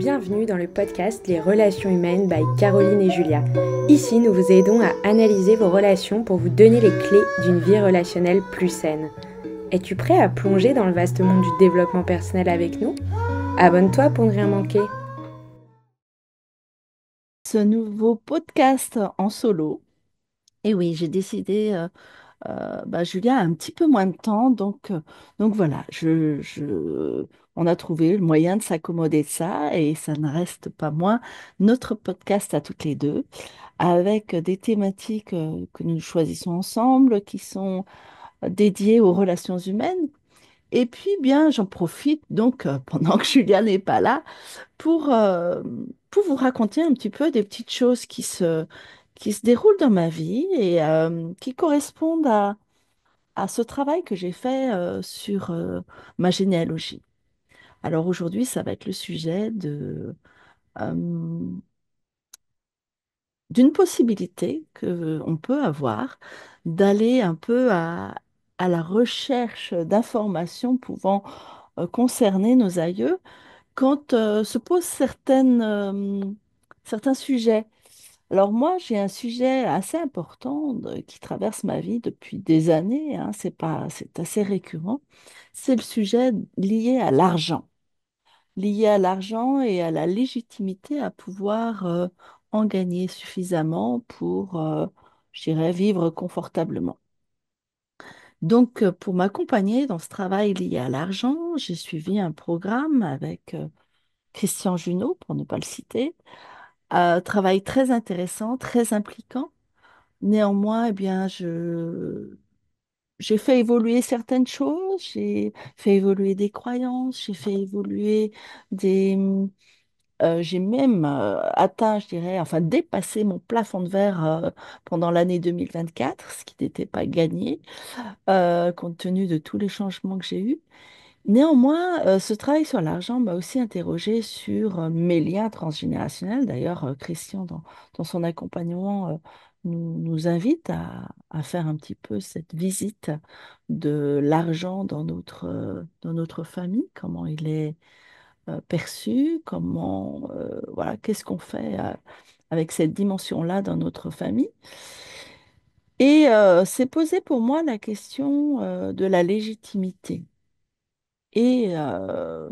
Bienvenue dans le podcast Les relations humaines by Caroline et Julia. Ici, nous vous aidons à analyser vos relations pour vous donner les clés d'une vie relationnelle plus saine. Es-tu prêt à plonger dans le vaste monde du développement personnel avec nous? Abonne-toi pour ne rien manquer. Ce nouveau podcast en solo. Et oui, j'ai décidé, Julia a un petit peu moins de temps, donc voilà, on a trouvé le moyen de s'accommoder de ça et ça ne reste pas moins notre podcast à toutes les deux, avec des thématiques que nous choisissons ensemble, qui sont dédiées aux relations humaines. Et puis, bien, j'en profite donc pendant que Julia n'est pas là pour vous raconter un petit peu des petites choses qui se déroulent dans ma vie et qui correspondent à ce travail que j'ai fait sur ma généalogie. Alors aujourd'hui, ça va être le sujet euh, d'une possibilité qu'on peut avoir d'aller un peu à la recherche d'informations pouvant concerner nos aïeux quand se posent certains sujets. Alors moi, j'ai un sujet assez important qui traverse ma vie depuis des années, hein, c'est assez récurrent. C'est le sujet lié à l'argent et à la légitimité à pouvoir en gagner suffisamment pour, je dirais, vivre confortablement. Donc, pour m'accompagner dans ce travail lié à l'argent, j'ai suivi un programme avec Christian Junot, pour ne pas le citer. Travail très intéressant, très impliquant. Néanmoins, j'ai fait évoluer certaines choses, j'ai fait évoluer des croyances, j'ai fait évoluer des... j'ai même atteint, je dirais, enfin dépassé mon plafond de verre pendant l'année 2024, ce qui n'était pas gagné, compte tenu de tous les changements que j'ai eus. Néanmoins, ce travail sur l'argent m'a aussi interrogé sur mes liens transgénérationnels. D'ailleurs, Christian, dans son accompagnement, nous invite à faire un petit peu cette visite de l'argent dans notre famille, comment il est perçu, voilà, qu'est-ce qu'on fait avec cette dimension-là dans notre famille. Et s'est posé pour moi la question de la légitimité. Et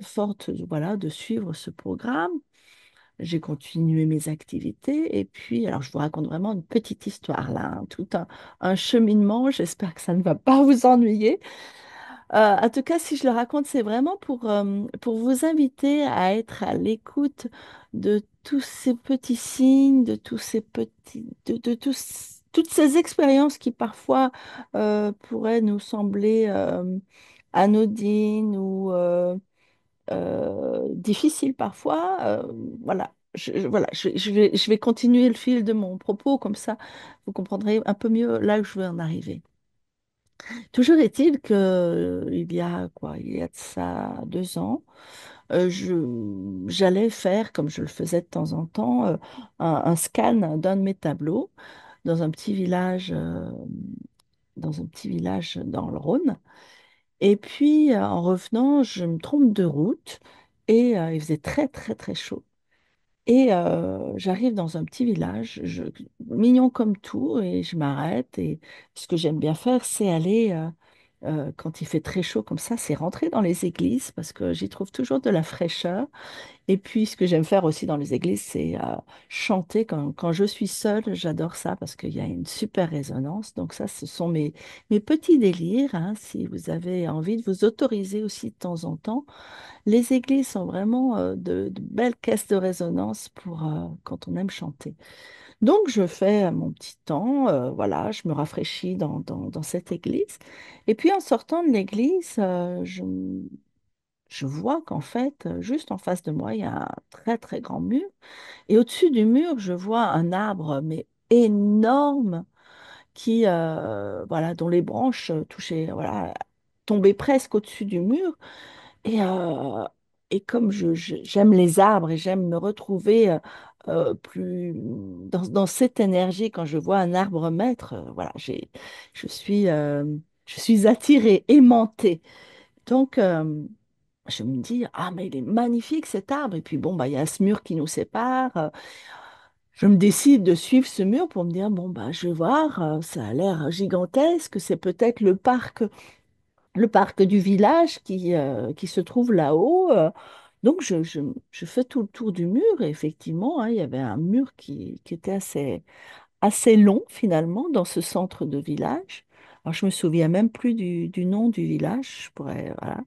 forte voilà, de suivre ce programme, j'ai continué mes activités. Et puis, alors je vous raconte vraiment une petite histoire là, hein, un cheminement. J'espère que ça ne va pas vous ennuyer. En tout cas, si je le raconte, c'est vraiment pour vous inviter à être à l'écoute de tous ces petits signes, de tous ces petits, de toutes ces expériences qui parfois pourraient nous sembler anodines ou difficiles parfois. Voilà. Voilà, je vais continuer le fil de mon propos, comme ça vous comprendrez un peu mieux là où je veux en arriver. Toujours est-il que il y a quoi, il y a de ça 2 ans, j'allais faire, comme je le faisais de temps en temps, un scan d'un de mes tableaux dans un petit village, dans un petit village dans le Rhône. Et puis en revenant, je me trompe de route et il faisait très très très chaud. Et j'arrive dans un petit village, mignon comme tout, et je m'arrête. Et ce que j'aime bien faire, c'est aller, quand il fait très chaud comme ça, c'est rentrer dans les églises parce que j'y trouve toujours de la fraîcheur. Et puis, ce que j'aime faire aussi dans les églises, c'est chanter quand je suis seule. J'adore ça parce qu'il y a une super résonance. Donc ça, ce sont mes petits délires, hein. Si vous avez envie de vous autoriser aussi de temps en temps, les églises sont vraiment de belles caisses de résonance pour quand on aime chanter. Donc, je fais mon petit temps, voilà, je me rafraîchis dans cette église. Et puis, en sortant de l'église, je vois qu'en fait, juste en face de moi, il y a un très, très grand mur. Et au-dessus du mur, je vois un arbre, mais énorme, voilà, dont les branches touchaient, voilà, tombaient presque au-dessus du mur. Et, euh, et comme j'aime les arbres et j'aime me retrouver plus dans cette énergie quand je vois un arbre naître, voilà, je suis attirée, aimantée. Donc, Je me dis, ah, mais il est magnifique cet arbre. Et puis bon, bah, il y a ce mur qui nous sépare. Je me décide de suivre ce mur pour me dire, bon, bah, je vais voir, ça a l'air gigantesque. C'est peut-être le parc du village qui se trouve là-haut. Donc, je fais tout le tour du mur. Et effectivement, hein, il y avait un mur qui était assez long finalement dans ce centre de village. Alors, je me souviens même plus du nom du village. Je pourrais, voilà.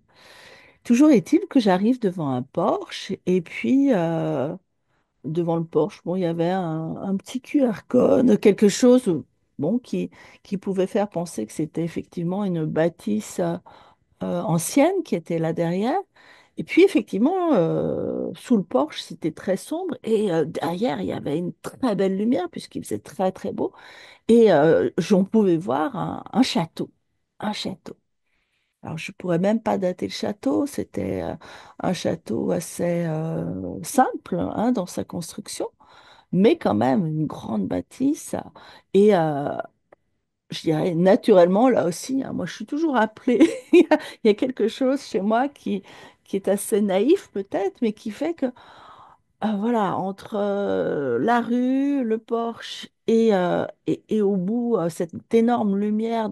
Toujours est-il que j'arrive devant un porche et puis devant le porche, bon, il y avait un petit QR code, quelque chose bon, qui pouvait faire penser que c'était effectivement une bâtisse ancienne qui était là derrière. Et puis effectivement, sous le porche, c'était très sombre et derrière, il y avait une très belle lumière puisqu'il faisait très très beau. Et j'en pouvais voir un château. Un château. Alors, je pourrais même pas dater le château. C'était un château assez simple hein, dans sa construction, mais quand même une grande bâtisse. Et je dirais naturellement, là aussi, hein, moi je suis toujours appelée. Il y a quelque chose chez moi qui est assez naïf peut-être, mais qui fait que voilà, entre la rue, le porche et au bout, cette énorme lumière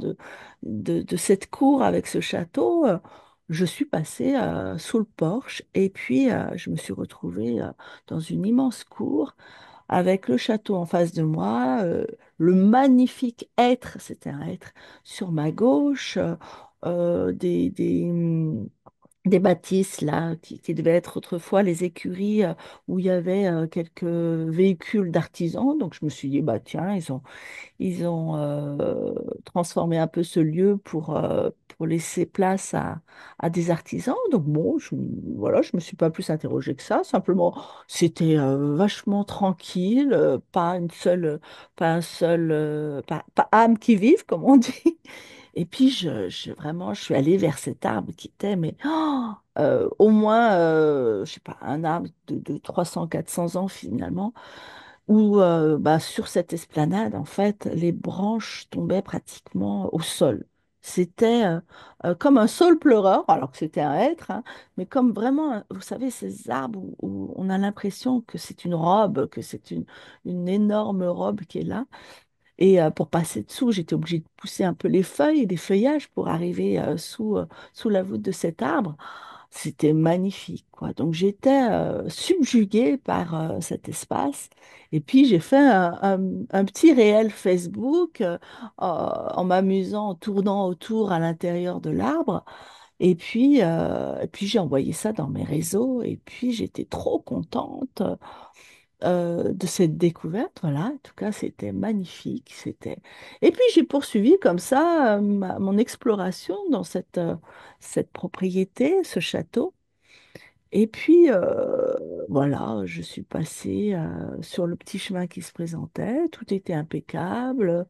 de cette cour avec ce château, je suis passée sous le porche et puis je me suis retrouvée dans une immense cour avec le château en face de moi, le magnifique hêtre, c'était un hêtre sur ma gauche, des bâtisses là qui devaient être autrefois les écuries où il y avait quelques véhicules d'artisans. Donc je me suis dit, bah tiens, ils ont transformé un peu ce lieu pour laisser place à des artisans. Donc bon, voilà, je me suis pas plus interrogée que ça. Simplement, c'était vachement tranquille, pas un seul, pas âme qui vive, comme on dit. Et puis, vraiment, je suis allée vers cet arbre qui était, mais au moins, je sais pas, un arbre de 300 400 ans finalement où bah, sur cette esplanade, en fait, les branches tombaient pratiquement au sol. C'était comme un saule pleureur, alors que c'était un hêtre, hein, mais comme vraiment, vous savez, ces arbres où on a l'impression que c'est une robe, que c'est une énorme robe qui est là. Et pour passer dessous, j'étais obligée de pousser un peu les feuilles et les feuillages pour arriver sous la voûte de cet arbre. C'était magnifique, quoi. Donc j'étais subjuguée par cet espace. Et puis j'ai fait un petit réel Facebook en m'amusant, en tournant autour à l'intérieur de l'arbre. Et puis j'ai envoyé ça dans mes réseaux. Et puis j'étais trop contente de cette découverte. Voilà, en tout cas, c'était magnifique. Et puis j'ai poursuivi comme ça mon exploration dans cette propriété, ce château. Et puis, voilà, je suis passée sur le petit chemin qui se présentait, tout était impeccable.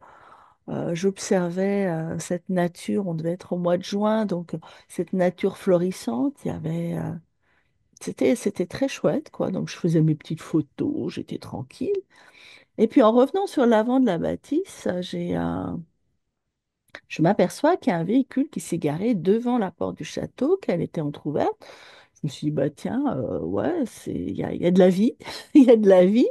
J'observais cette nature, on devait être au mois de juin, donc cette nature florissante, c'était très chouette, quoi. Donc je faisais mes petites photos, j'étais tranquille. Et puis en revenant sur l'avant de la bâtisse, je m'aperçois qu'il y a un véhicule qui s'est garé devant la porte du château, qu'elle était entrouverte. Je me suis dit, bah tiens, ouais, il y a de la vie, il y a de la vie.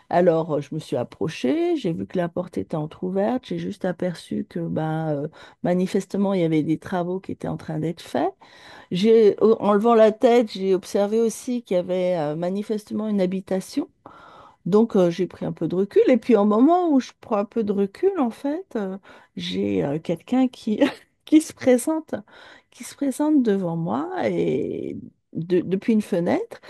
Alors, je me suis approchée, j'ai vu que la porte était entrouverte, j'ai juste aperçu que ben, manifestement, il y avait des travaux qui étaient en train d'être faits. En levant la tête, j'ai observé aussi qu'il y avait manifestement une habitation. Donc, j'ai pris un peu de recul. Et puis, au moment où je prends un peu de recul, en fait, j'ai quelqu'un qui qui se présente devant moi et depuis une fenêtre.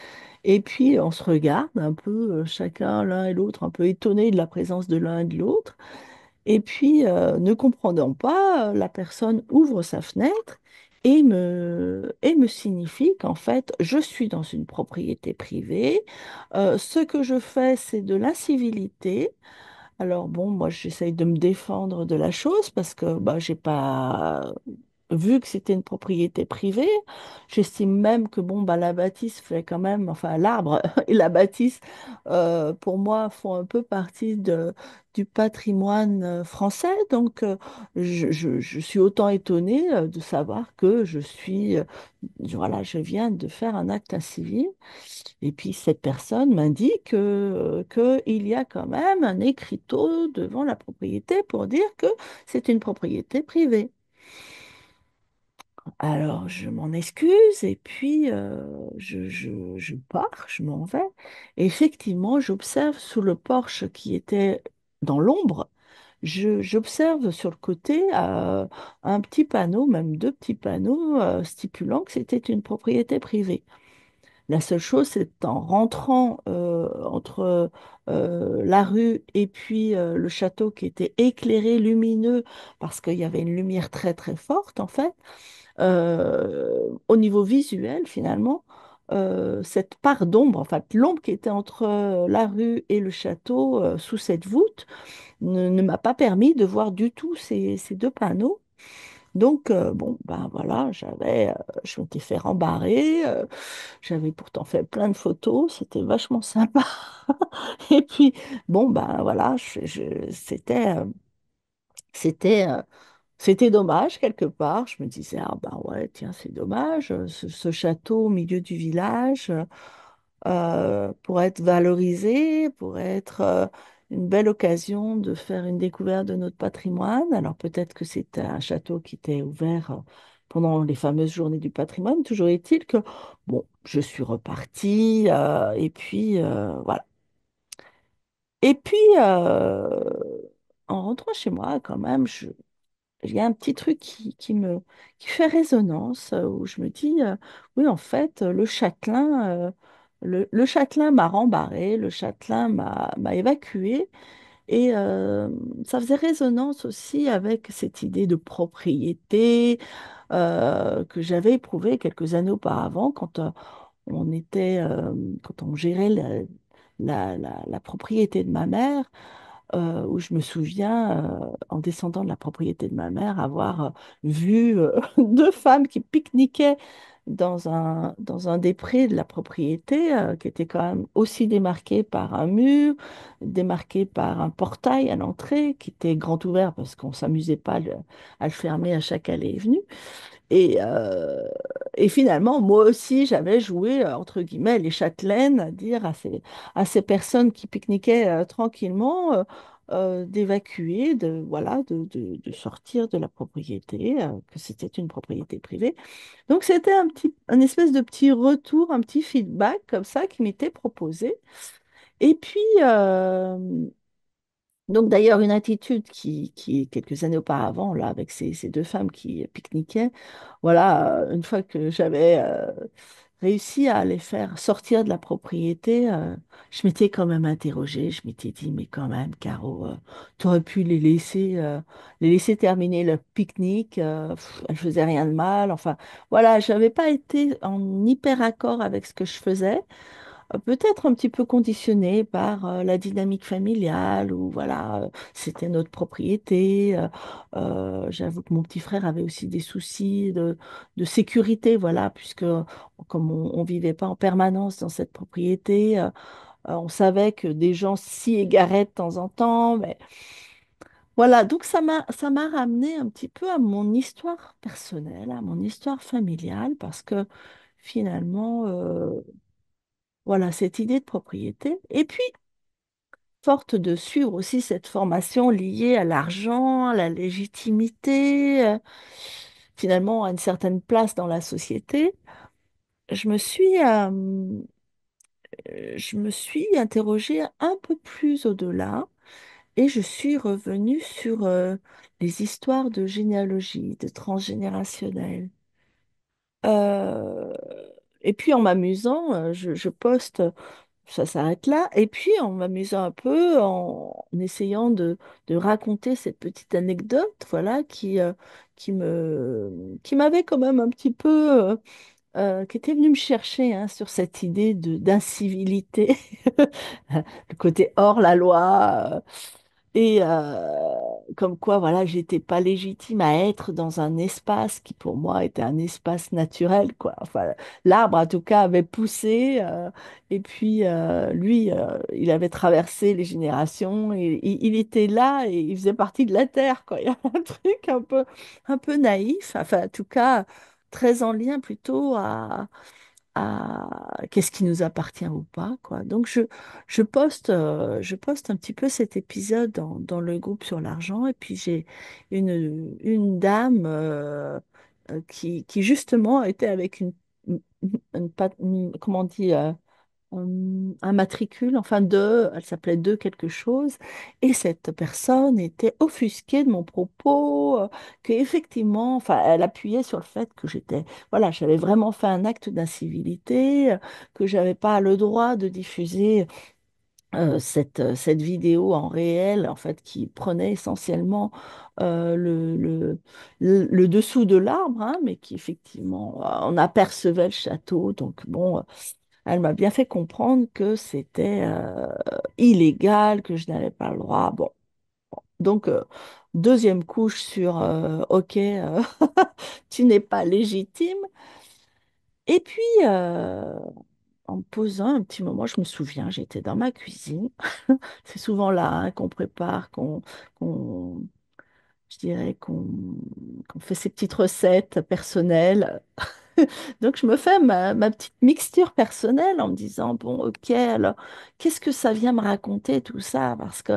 Et puis, on se regarde un peu, chacun, l'un et l'autre, un peu étonnés de la présence de l'un et de l'autre. Et puis, ne comprenant pas, la personne ouvre sa fenêtre et me signifie qu'en fait, je suis dans une propriété privée. Ce que je fais, c'est de l'incivilité. Alors bon, moi, j'essaye de me défendre de la chose parce que bah, vu que c'était une propriété privée, j'estime même que bon, bah, la bâtisse fait quand même, enfin l'arbre et la bâtisse, pour moi, font un peu partie du patrimoine français. Donc, je suis autant étonnée de savoir que voilà, je viens de faire un acte incivil. Et puis, cette personne m'indique qu'il y a quand même un écriteau devant la propriété pour dire que c'est une propriété privée. Alors, je m'en excuse et puis je pars, je m'en vais. Et effectivement, j'observe sous le porche qui était dans l'ombre, j'observe sur le côté un petit panneau, même deux petits panneaux stipulant que c'était une propriété privée. La seule chose, c'est en rentrant entre la rue et puis le château qui était éclairé, lumineux, parce qu'il y avait une lumière très très forte en fait au niveau visuel, finalement, cette part d'ombre, en fait, l'ombre qui était entre la rue et le château sous cette voûte, ne m'a pas permis de voir du tout ces deux panneaux. Donc, bon, ben voilà, je m'étais fait rembarrer, j'avais pourtant fait plein de photos, c'était vachement sympa. Et puis, bon, ben voilà, c'était, c'était dommage quelque part. Je me disais, ah ben ouais, tiens, c'est dommage, ce château au milieu du village pourrait être valorisé, pourrait être une belle occasion de faire une découverte de notre patrimoine. Alors peut-être que c'est un château qui était ouvert pendant les fameuses journées du patrimoine. Toujours est-il que, bon, je suis repartie et puis voilà. Et puis, en rentrant chez moi, quand même, il y a un petit truc qui fait résonance, où je me dis, oui, en fait, le châtelain m'a rembarré, le châtelain m'a évacué, et ça faisait résonance aussi avec cette idée de propriété que j'avais éprouvée quelques années auparavant quand on gérait la propriété de ma mère où je me souviens, en descendant de la propriété de ma mère, avoir vu deux femmes qui pique-niquaient dans un des prés de la propriété, qui était quand même aussi démarqué par un mur, démarqué par un portail à l'entrée, qui était grand ouvert parce qu'on ne s'amusait pas à le fermer à chaque allée et venue. Et, euh, et finalement, moi aussi, j'avais joué, entre guillemets, les châtelaines, à dire à ces personnes qui pique-niquaient tranquillement, d'évacuer, voilà, de sortir de la propriété, que c'était une propriété privée. Donc, c'était un espèce de petit retour, un petit feedback comme ça qui m'était proposé. Et puis, donc d'ailleurs, une attitude quelques années auparavant, là, avec ces deux femmes qui pique-niquaient, voilà, une fois que j'avais réussi à les faire sortir de la propriété, je m'étais quand même interrogée, je m'étais dit, mais quand même, Caro, tu aurais pu les laisser terminer leur pique-nique, elles faisaient rien de mal, enfin, voilà, je n'avais pas été en hyper accord avec ce que je faisais. Peut-être un petit peu conditionné par la dynamique familiale, où voilà, c'était notre propriété. J'avoue que mon petit frère avait aussi des soucis de sécurité, voilà, puisque comme on vivait pas en permanence dans cette propriété, on savait que des gens s'y égaraient de temps en temps. Mais voilà, donc ça m'a ramené un petit peu à mon histoire personnelle, à mon histoire familiale, parce que finalement, voilà, cette idée de propriété. Et puis, forte de suivre aussi cette formation liée à l'argent, à la légitimité, finalement à une certaine place dans la société, je me suis, je me suis interrogée un peu plus au-delà et je suis revenue sur les histoires de généalogie, de transgénérationnel. Euh, et puis en m'amusant, je poste. Ça s'arrête là. Et puis, en m'amusant un peu, en essayant de raconter cette petite anecdote, voilà, qui m'avait quand même un petit peu, qui était venue me chercher hein, sur cette idée d'incivilité, le côté hors la loi. Et comme quoi, voilà, j'étais pas légitime à être dans un espace qui pour moi était un espace naturel, quoi. Enfin, l'arbre, en tout cas, avait poussé, et puis lui, il avait traversé les générations, et il était là et il faisait partie de la terre, quoi. Il y a un truc un peu naïf, enfin, en tout cas, très en lien plutôt à qu'est-ce qui nous appartient ou pas, quoi. Donc je poste un petit peu cet épisode dans le groupe sur l'argent et puis j'ai une dame qui justement était avec comment on dit, un matricule, enfin deux, elle s'appelait deux quelque chose, et cette personne était offusquée de mon propos, qu'effectivement, enfin, elle appuyait sur le fait que j'étais, voilà, j'avais vraiment fait un acte d'incivilité, que j'avais pas le droit de diffuser cette vidéo en réel, en fait, qui prenait essentiellement le dessous de l'arbre, hein, mais qui effectivement, on apercevait le château, donc bon. Elle m'a bien fait comprendre que c'était illégal, que je n'avais pas le droit. Bon, donc deuxième couche sur OK, tu n'es pas légitime. Et puis en me posant un petit moment, je me souviens, j'étais dans ma cuisine. C'est souvent là hein, qu'on prépare, qu'on, je dirais qu'on fait ses petites recettes personnelles. Donc, je me fais ma petite mixture personnelle en me disant, bon, ok, alors, qu'est-ce que ça vient me raconter tout ça? Parce que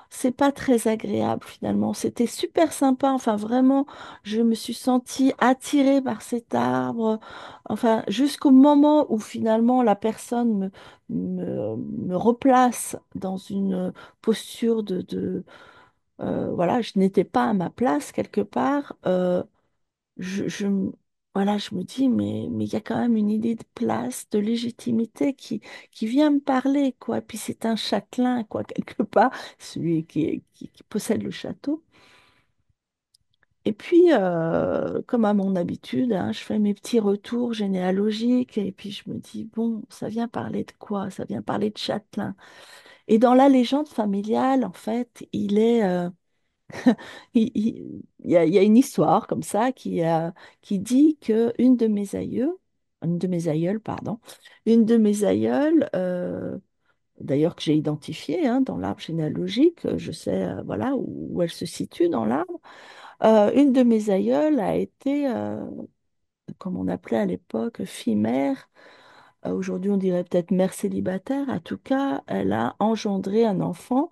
c'est pas très agréable finalement. C'était super sympa. Enfin, vraiment, je me suis sentie attirée par cet arbre. Enfin, jusqu'au moment où finalement la personne me replace dans une posture voilà, je n'étais pas à ma place quelque part. Voilà, je me dis, mais il y a quand même une idée de place, de légitimité qui vient me parler, quoi. Puis c'est un châtelain, quoi, quelque part, celui qui possède le château. Et puis, comme à mon habitude, hein, je fais mes petits retours généalogiques et puis je me dis, bon, ça vient parler de quoi? Ça vient parler de châtelain. Et dans la légende familiale, en fait, il y a une histoire comme ça qui dit que une de mes aïeules, pardon, une de mes aïeules, d'ailleurs que j'ai identifiée hein, dans l'arbre généalogique, je sais voilà où elle se situe dans l'arbre. Une de mes aïeules a été, comme on appelait à l'époque, fille-mère. Aujourd'hui, on dirait peut-être mère célibataire. En tout cas, elle a engendré un enfant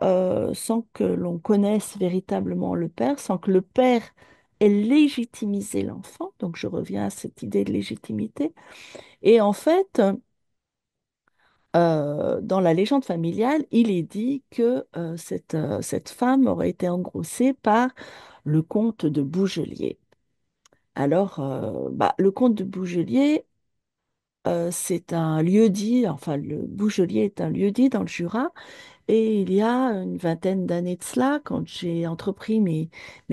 sans que l'on connaisse véritablement le père, sans que le père ait légitimisé l'enfant. Donc je reviens à cette idée de légitimité. Et en fait, dans la légende familiale, il est dit que cette femme aurait été engrossée par le comte de Bougelier. Alors, bah, le comte de Bougelier, c'est un lieu-dit, enfin le Bougelier est un lieu-dit dans le Jura. Et il y a une vingtaine d'années de cela, quand j'ai entrepris mes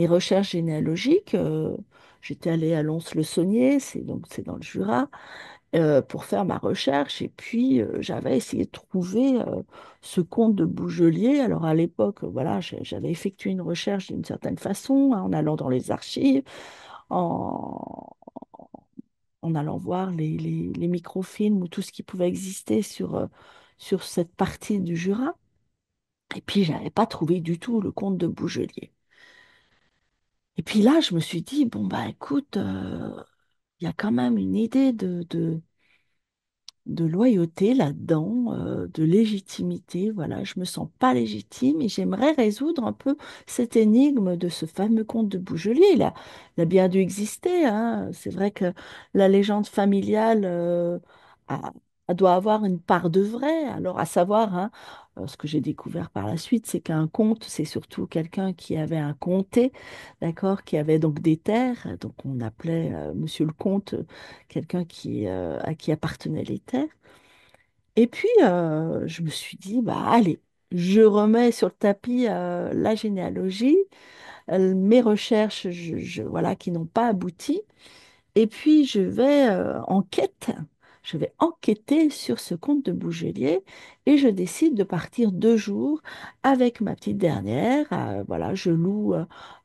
recherches généalogiques, j'étais allée à Lons-le-Saunier, c'est dans le Jura, pour faire ma recherche. Et puis j'avais essayé de trouver ce comte de Bougelier. Alors à l'époque, voilà, j'avais effectué une recherche d'une certaine façon, hein, en allant dans les archives, en, en allant voir les microfilms ou tout ce qui pouvait exister sur cette partie du Jura. Et puis, j'avais pas trouvé du tout le comte de Bougelier. Et puis là, je me suis dit, bon, bah écoute, il y a quand même une idée de loyauté là-dedans, de légitimité. Voilà, je me sens pas légitime et j'aimerais résoudre un peu cette énigme de ce fameux comte de Bougelier. Il a bien dû exister, hein. C'est vrai que la légende familiale a- doit avoir une part de vrai. Alors, à savoir, hein, ce que j'ai découvert par la suite, c'est qu'un comte, c'est surtout quelqu'un qui avait un comté, d'accord, qui avait donc des terres. Donc, on appelait Monsieur le comte quelqu'un à qui appartenaient les terres. Et puis, je me suis dit, bah allez, je remets sur le tapis la généalogie, mes recherches voilà, qui n'ont pas abouti. Et puis, je vais en quête. je vais enquêter sur ce compte de Bougelier et je décide de partir 2 jours avec ma petite dernière. Voilà, je loue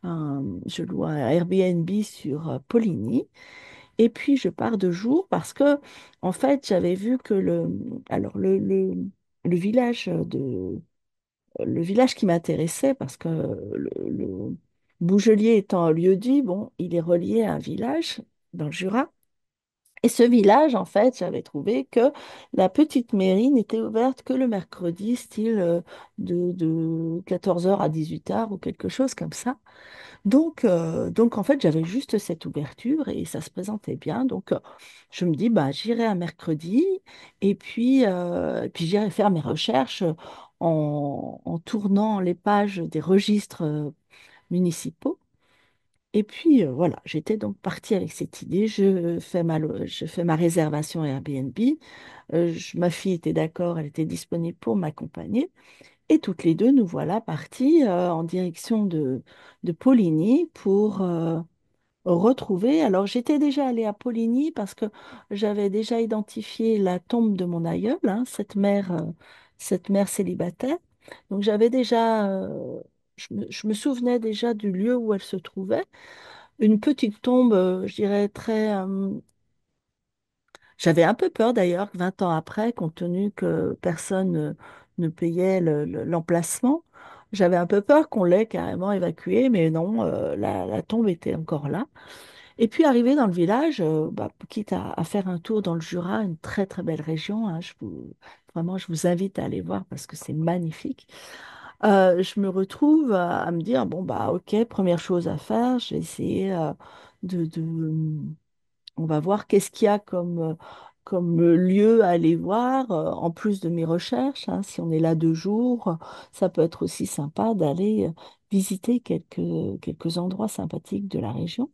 un Airbnb sur Poligny. Et puis je pars 2 jours parce que, en fait, j'avais vu que alors le village le village qui m'intéressait, parce que le Bougelier étant un lieu-dit, bon, il est relié à un village dans le Jura. Et ce village, en fait, j'avais trouvé que la petite mairie n'était ouverte que le mercredi, style de 14h à 18h ou quelque chose comme ça. Donc en fait, j'avais juste cette ouverture et ça se présentait bien. Donc, je me dis, bah, j'irai un mercredi et puis j'irai faire mes recherches en tournant les pages des registres municipaux. Et puis, voilà, j'étais donc partie avec cette idée. Je fais ma réservation Airbnb. Ma fille était d'accord, elle était disponible pour m'accompagner. Et toutes les deux, nous voilà parties en direction de Poligny pour retrouver. Alors, j'étais déjà allée à Poligny parce que j'avais déjà identifié la tombe de mon aïeul, hein, cette mère célibataire. Donc, je me souvenais déjà du lieu où elle se trouvait. Une petite tombe, je dirais, très, j'avais un peu peur d'ailleurs, 20 ans après, compte tenu que personne ne payait l'emplacement. J'avais un peu peur qu'on l'ait carrément évacuée, mais non, la tombe était encore là. Et puis arrivé dans le village, bah, quitte à faire un tour dans le Jura, une très très belle région, hein, vraiment je vous invite à aller voir parce que c'est magnifique. Je me retrouve à me dire, bon bah ok, première chose à faire, je vais essayer de, on va voir qu'est-ce qu'il y a comme lieu à aller voir, en plus de mes recherches, hein. Si on est là 2 jours, ça peut être aussi sympa d'aller visiter quelques endroits sympathiques de la région.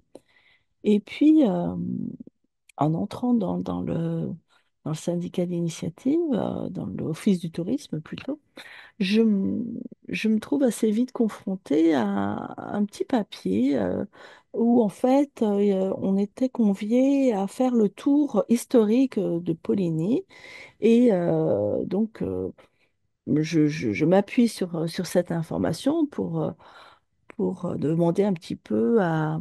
Et puis, en entrant dans le syndicat d'initiative, dans l'office du tourisme plutôt, je, m- je me trouve assez vite confrontée à un petit papier où en fait on était convié à faire le tour historique de Poligny et je m'appuie sur cette information pour demander un petit peu à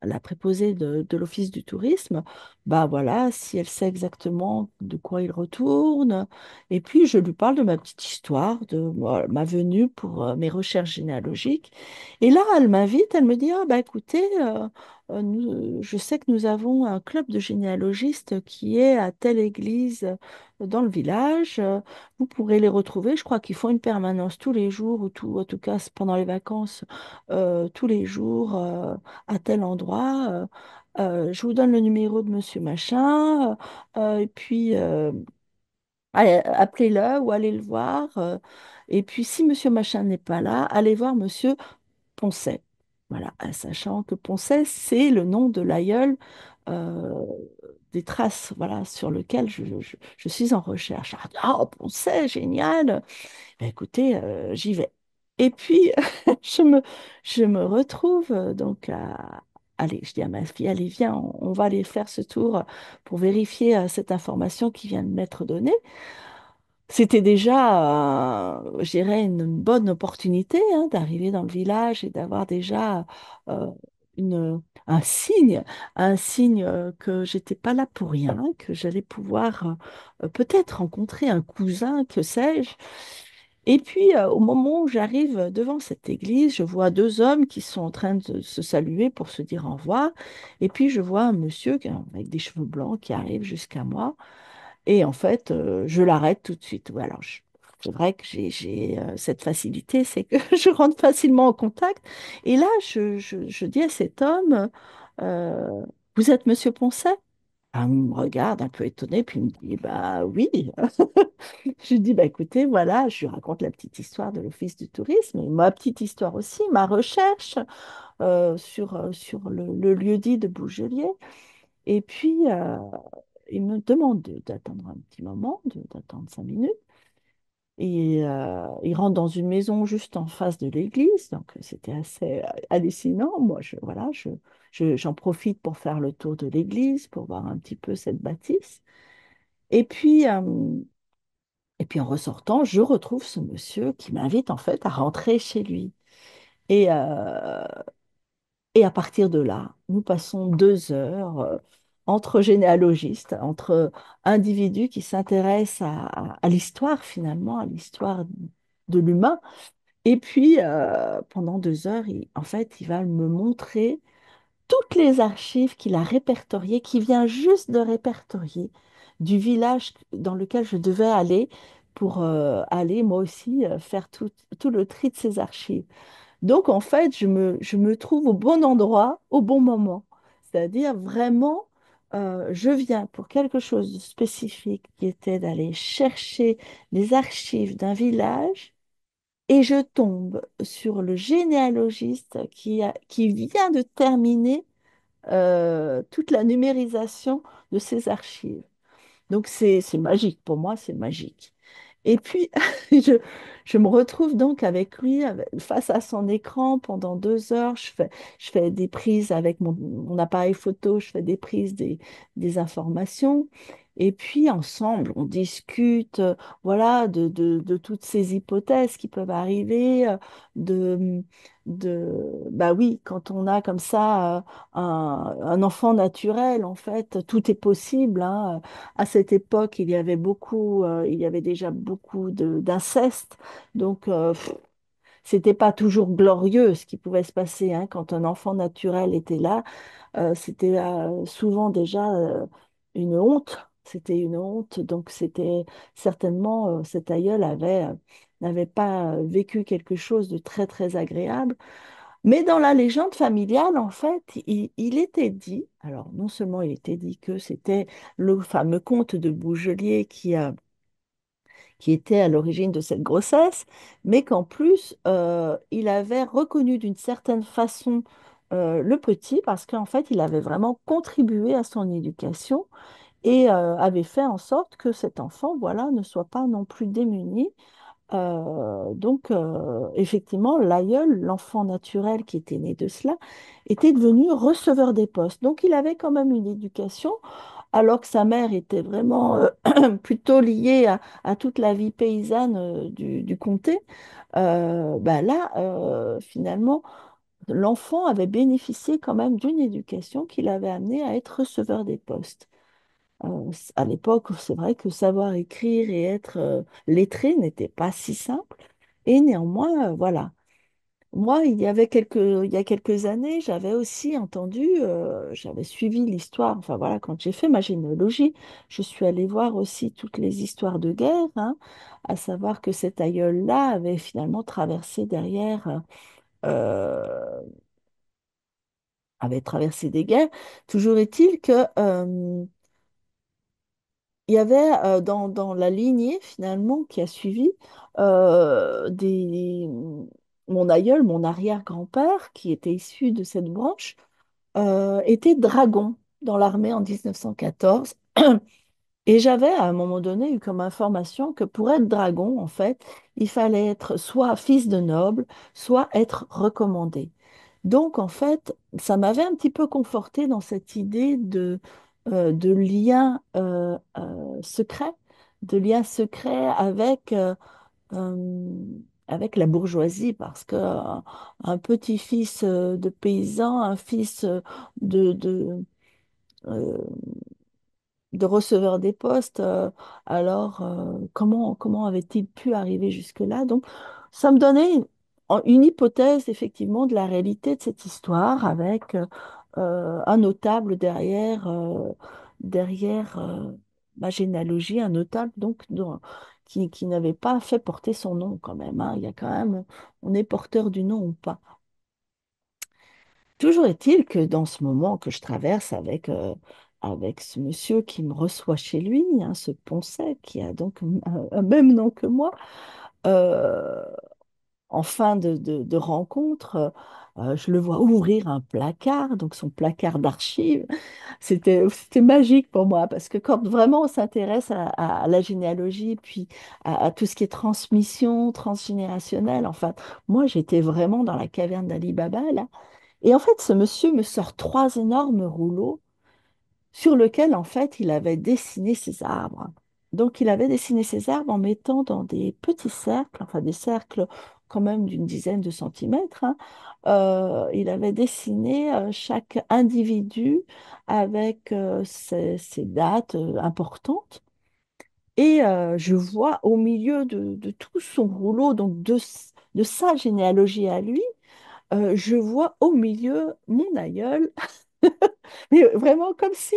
la préposée de l'Office du tourisme, bah voilà, si elle sait exactement de quoi il retourne. Et puis, je lui parle de ma petite histoire, de ma venue pour mes recherches généalogiques. Et là, elle m'invite, elle me dit, ah bah écoutez, je sais que nous avons un club de généalogistes qui est à telle église dans le village. Vous pourrez les retrouver. Je crois qu'ils font une permanence tous les jours, ou tout, en tout cas pendant les vacances, tous les jours. À tel endroit. Je vous donne le numéro de monsieur machin. Et puis, allez, appelez-le ou allez le voir. Et puis, si monsieur machin n'est pas là, allez voir monsieur Poncet. Voilà, sachant que Poncet, c'est le nom de l'aïeul euh, des traces, voilà, sur lequel je suis en recherche. Ah, oh, Poncet, génial! Ben, écoutez, j'y vais. Et puis, je me, je me retrouve donc à... Allez, je dis à ma fille, allez, viens, on va aller faire ce tour pour vérifier cette information qui vient de m'être donnée. C'était déjà, je dirais, une bonne opportunité hein, d'arriver dans le village et d'avoir déjà euh, un signe que j'étais pas là pour rien, que j'allais pouvoir peut-être rencontrer un cousin, que sais-je. Et puis, au moment où j'arrive devant cette église, je vois 2 hommes qui sont en train de se saluer pour se dire au revoir. Et puis, je vois un monsieur avec des cheveux blancs qui arrive jusqu'à moi. Et en fait, je l'arrête tout de suite. Ouais, alors, c'est vrai que j'ai cette facilité, c'est que je rentre facilement en contact. Et là, je dis à cet homme, euh, vous êtes Monsieur Poncet? Ah, il me regarde un peu étonné, puis il me dit, bah oui. Je lui dis, bah écoutez, voilà, je lui raconte la petite histoire de l'Office du tourisme, et ma petite histoire aussi, ma recherche sur le lieu-dit de Bougelier. Et puis, il me demande d'attendre un petit moment, d'attendre 5 minutes. Et il rentre dans une maison juste en face de l'église, donc c'était assez hallucinant. Moi, voilà, j'en profite pour faire le tour de l'église, pour voir un petit peu cette bâtisse. Et puis, euh, et puis en ressortant, je retrouve ce monsieur qui m'invite en fait à rentrer chez lui. Et, euh, et à partir de là, nous passons 2 heures entre généalogistes, entre individus qui s'intéressent à l'histoire finalement, à l'histoire de l'humain. Et puis, pendant 2 heures, en fait, il va me montrer toutes les archives qu'il a répertoriées, qu'il vient juste de répertorier, du village dans lequel je devais aller pour aller moi aussi faire tout le tri de ces archives. Donc, en fait, je me trouve au bon endroit, au bon moment. C'est-à-dire vraiment, je viens pour quelque chose de spécifique qui était d'aller chercher les archives d'un village et je tombe sur le généalogiste qui vient de terminer toute la numérisation de ces archives. Donc c'est magique, pour moi c'est magique. Et puis je, je me retrouve donc avec lui face à son écran pendant 2 heures. Je fais des prises avec mon appareil photo, je fais des prises des informations. Et puis ensemble, on discute voilà, de toutes ces hypothèses qui peuvent arriver, de, bah oui, quand on a comme ça un enfant naturel, en fait, tout est possible, hein. À cette époque, il y avait déjà beaucoup d'inceste, donc c'était pas toujours glorieux ce qui pouvait se passer, hein, quand un enfant naturel était là. C'était souvent déjà une honte. C'était une honte, donc c'était certainement cet aïeul n'avait pas vécu quelque chose de très très agréable. Mais dans la légende familiale, en fait, il était dit, alors non seulement il était dit que c'était le fameux comte de Bougelier qui était à l'origine de cette grossesse, mais qu'en plus, il avait reconnu d'une certaine façon le petit parce qu'en fait, il avait vraiment contribué à son éducation et avait fait en sorte que cet enfant, voilà, ne soit pas non plus démuni. Donc, effectivement, l'aïeul, l'enfant naturel qui était né de cela, était devenu receveur des postes. Donc, il avait quand même une éducation, alors que sa mère était vraiment plutôt liée à toute la vie paysanne du comté. Ben là, finalement, l'enfant avait bénéficié quand même d'une éducation qui l'avait amené à être receveur des postes. À l'époque, c'est vrai que savoir écrire et être lettré n'était pas si simple. Et néanmoins, voilà. Moi, il y a quelques années, j'avais aussi entendu, j'avais suivi l'histoire, enfin voilà, quand j'ai fait ma généalogie, je suis allée voir aussi toutes les histoires de guerre, hein, à savoir que cet aïeul-là avait finalement traversé derrière, euh, avait traversé des guerres. Toujours est-il que il y avait dans la lignée finalement qui a suivi mon aïeul, mon arrière-grand-père, qui était issu de cette branche, était dragon dans l'armée en 1914. Et j'avais à un moment donné eu comme information que pour être dragon, en fait, il fallait être soit fils de noble, soit être recommandé. Donc, en fait, ça m'avait un petit peu conforté dans cette idée de lien secret, de lien secret euh, avec la bourgeoisie, parce que un petit-fils de paysan, un fils de, de, euh, de receveur des postes. Alors, comment avait-il pu arriver jusque-là? Donc, ça me donnait une hypothèse, effectivement, de la réalité de cette histoire avec un notable derrière ma généalogie, un notable donc qui n'avait pas fait porter son nom quand même, hein. Il y a quand même, on est porteur du nom ou pas. Toujours est-il que dans ce moment que je traverse avec ce monsieur qui me reçoit chez lui, hein, ce Poncet, qui a donc un même nom que moi, euh, en fin de rencontre, je le vois ouvrir un placard, donc son placard d'archives. C'était magique pour moi parce que quand vraiment on s'intéresse à la généalogie, puis à tout ce qui est transmission transgénérationnelle, enfin, moi j'étais vraiment dans la caverne d'Ali Baba là. Et en fait, ce monsieur me sort trois énormes rouleaux sur lesquels en fait il avait dessiné ses arbres. Donc il avait dessiné ses arbres en mettant dans des petits cercles, enfin des cercles quand même d'une dizaine de centimètres, hein. Il avait dessiné chaque individu avec ses dates importantes. Et je vois au milieu de tout son rouleau, donc de sa généalogie à lui, je vois au milieu mon aïeul, mais vraiment comme si,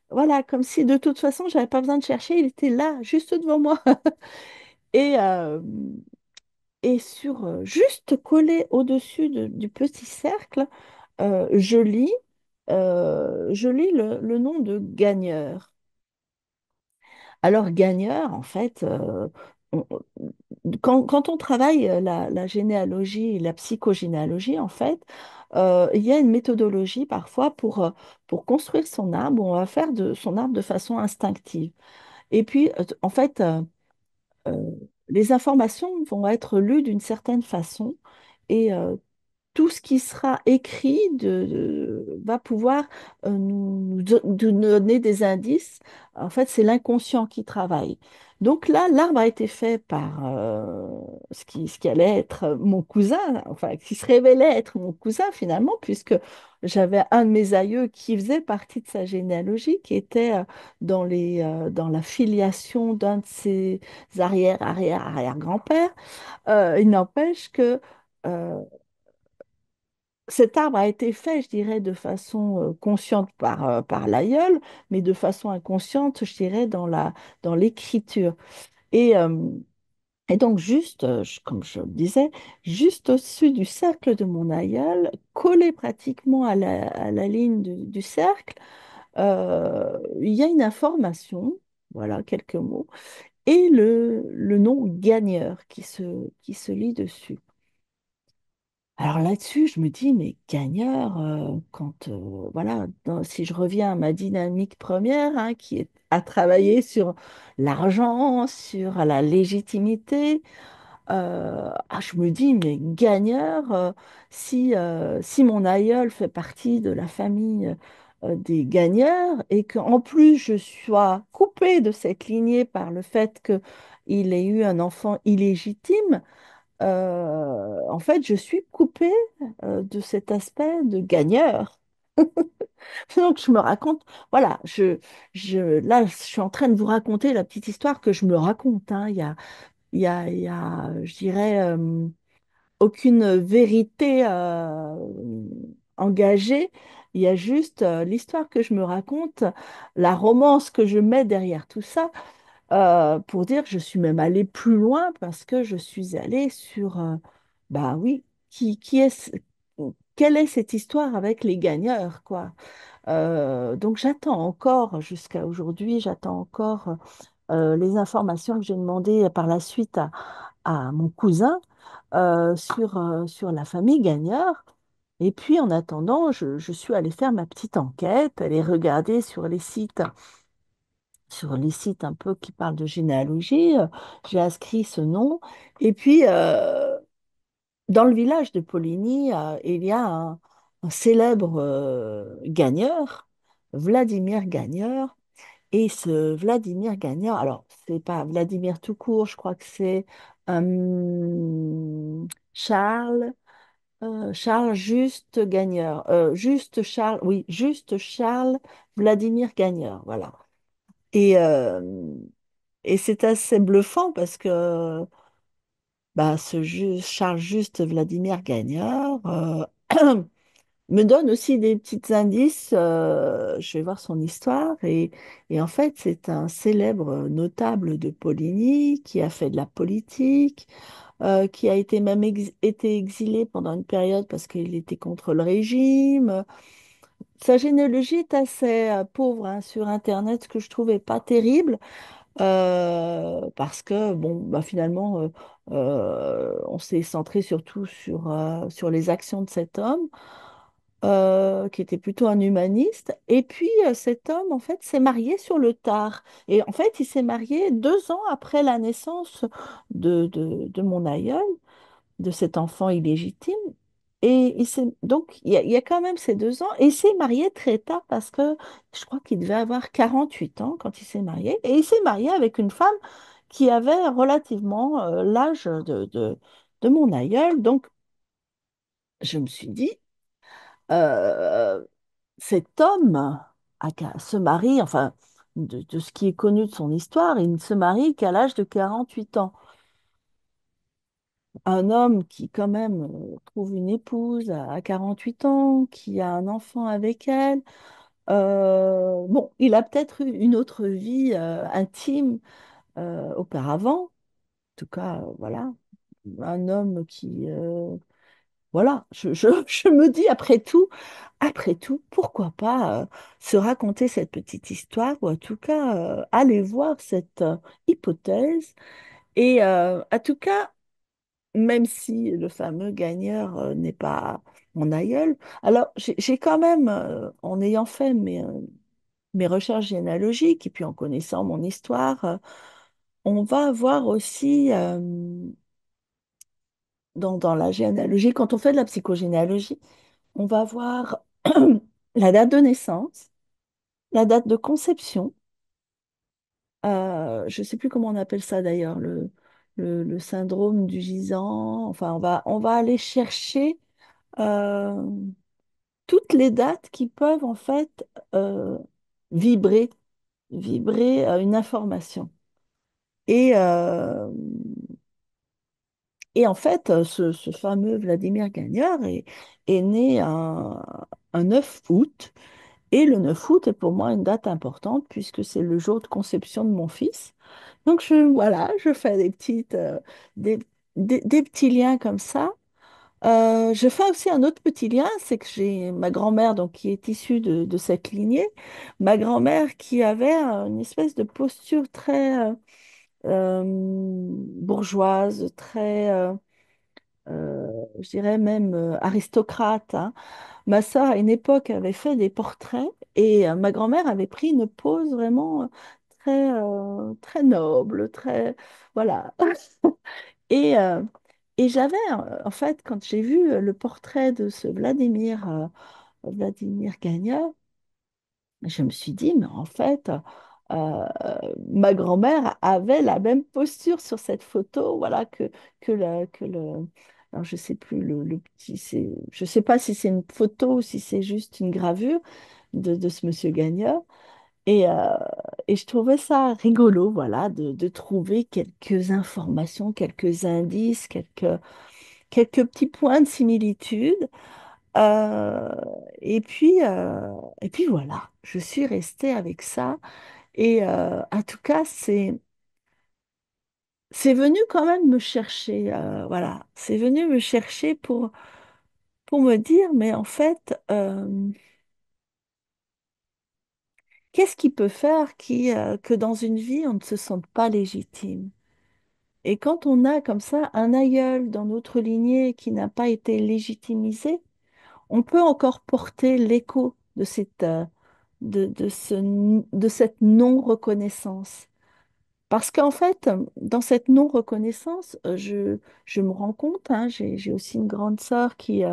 voilà, comme si de toute façon, j'avais pas besoin de chercher, il était là, juste devant moi. Et, euh, et sur, juste collé au-dessus du petit cercle, je lis le nom de Gagneur. Alors, Gagneur, en fait, quand on travaille la généalogie et la psychogénéalogie, en fait, il y a une méthodologie parfois pour construire son arbre, où on va faire de son arbre de façon instinctive. Et puis, en fait, euh, les informations vont être lues d'une certaine façon et tout ce qui sera écrit va pouvoir nous donner des indices. En fait, c'est l'inconscient qui travaille. Donc là, l'arbre a été fait par ce qui allait être mon cousin, enfin, qui se révélait être mon cousin finalement, puisque j'avais un de mes aïeux qui faisait partie de sa généalogie, qui était dans la filiation d'un de ses arrière-arrière-arrière-grands-pères. Il n'empêche que euh, cet arbre a été fait, je dirais, de façon consciente par l'aïeul, mais de façon inconsciente, je dirais, dans l'écriture. Et, euh, et donc, juste, comme je le disais, juste au-dessus du cercle de mon aïeul, collé pratiquement à la ligne du cercle, il y a une information, voilà, quelques mots, et le nom gagneur qui se lit dessus. Alors là-dessus, je me dis, mais gagneur, voilà, si je reviens à ma dynamique première, hein, qui est à travailler sur l'argent, sur la légitimité, je me dis, mais gagneur, si mon aïeul fait partie de la famille des gagneurs et qu'en plus je sois coupée de cette lignée par le fait qu'il ait eu un enfant illégitime, en fait, je suis coupée de cet aspect de gagneur. Donc, je me raconte, voilà, là, je suis en train de vous raconter la petite histoire que je me raconte, hein. Il y a, je dirais, aucune vérité engagée. Il y a juste l'histoire que je me raconte, la romance que je mets derrière tout ça, pour dire que je suis même allée plus loin parce que je suis allée sur, bah oui, qui est, quelle est cette histoire avec les gagneurs, quoi. Donc j'attends encore, jusqu'à aujourd'hui, j'attends encore les informations que j'ai demandées par la suite à mon cousin sur la famille Gagneur. Et puis en attendant, je suis allée faire ma petite enquête, aller regarder sur les sites un peu qui parlent de généalogie. J'ai inscrit ce nom. Et puis, dans le village de Poligny, il y a un célèbre gagneur, Vladimir Gagneur. Et ce Vladimir Gagneur, alors, c'est pas Vladimir tout court, je crois que c'est Charles, Charles Juste Gagneur. Juste Charles, oui, Juste Charles Vladimir Gagneur, voilà. Et, euh, et c'est assez bluffant parce que bah, Charles Juste Vladimir Gagneur me donne aussi des petits indices. Je vais voir son histoire. Et en fait, c'est un célèbre notable de Poligny qui a fait de la politique, qui a été même été exilé pendant une période parce qu'il était contre le régime. Sa généalogie est assez pauvre hein, sur Internet, ce que je trouvais pas terrible. parce que, bon, bah, finalement, on s'est centré surtout sur les actions de cet homme, qui était plutôt un humaniste. Et puis, cet homme, en fait, s'est marié sur le tard. Et en fait, il s'est marié 2 ans après la naissance de mon aïeul, de cet enfant illégitime. Et donc, il y a quand même ces 2 ans. Et il s'est marié très tard parce que je crois qu'il devait avoir 48 ans quand il s'est marié. Et il s'est marié avec une femme qui avait relativement l'âge de mon aïeul. Donc, je me suis dit, euh, cet homme se marie, enfin, de ce qui est connu de son histoire, il ne se marie qu'à l'âge de 48 ans. Un homme qui quand même trouve une épouse à 48 ans, qui a un enfant avec elle. Bon, il a peut-être eu une autre vie intime auparavant. En tout cas, voilà, un homme qui, voilà, je me dis après tout, pourquoi pas se raconter cette petite histoire ou en tout cas aller voir cette hypothèse. Et en tout cas, même si le fameux gagneur n'est pas mon aïeul. Alors, j'ai quand même, en ayant fait mes recherches généalogiques et puis en connaissant mon histoire, on va voir aussi dans la généalogie, quand on fait de la psychogénéalogie, on va voir la date de naissance, la date de conception. Je ne sais plus comment on appelle ça d'ailleurs, le syndrome du gisant. Enfin, on va aller chercher euh, toutes les dates qui peuvent en fait euh, vibrer, vibrer une information. Et, euh, et en fait, ce fameux Vladimir Gagnard est né un 9 août. Et le 9 août est pour moi une date importante puisque c'est le jour de conception de mon fils. Donc voilà, je fais des, des petits liens comme ça. Je fais aussi un autre petit lien, c'est que j'ai ma grand-mère donc qui est issue de cette lignée, ma grand-mère qui avait une espèce de posture très bourgeoise, très, je dirais même aristocrate, hein. Ma sœur à une époque avait fait des portraits et ma grand-mère avait pris une pose vraiment très très noble, très voilà. Et, et j'avais, en fait, quand j'ai vu le portrait de ce Vladimir Gagnon, je me suis dit, mais en fait, euh, ma grand-mère avait la même posture sur cette photo, voilà, alors je sais plus, je sais pas si c'est une photo ou si c'est juste une gravure de ce monsieur Gagnon. Et, euh, et je trouvais ça rigolo, voilà, de trouver quelques informations, quelques indices, quelques petits points de similitude. Euh, et puis voilà, je suis restée avec ça. Et en tout cas, c'est venu quand même me chercher. Voilà, c'est venu me chercher pour me dire, mais en fait, qu'est-ce qui peut faire que dans une vie, on ne se sente pas légitime? Et quand on a comme ça un aïeul dans notre lignée qui n'a pas été légitimisé, on peut encore porter l'écho de cette non-reconnaissance. Parce qu'en fait, dans cette non-reconnaissance, je me rends compte, hein, j'ai aussi une grande sœur qui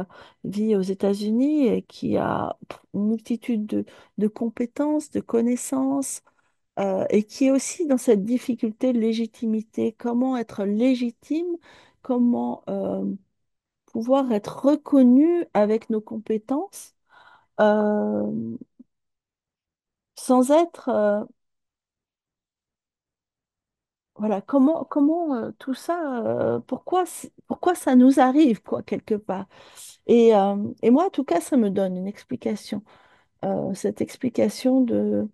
vit aux États-Unis et qui a une multitude de compétences, de connaissances, et qui est aussi dans cette difficulté de légitimité. Comment être légitime? Comment pouvoir être reconnu avec nos compétences euh, sans être, voilà, comment tout ça, pourquoi ça nous arrive, quoi, quelque part. Et moi, en tout cas, ça me donne une explication, cette explication de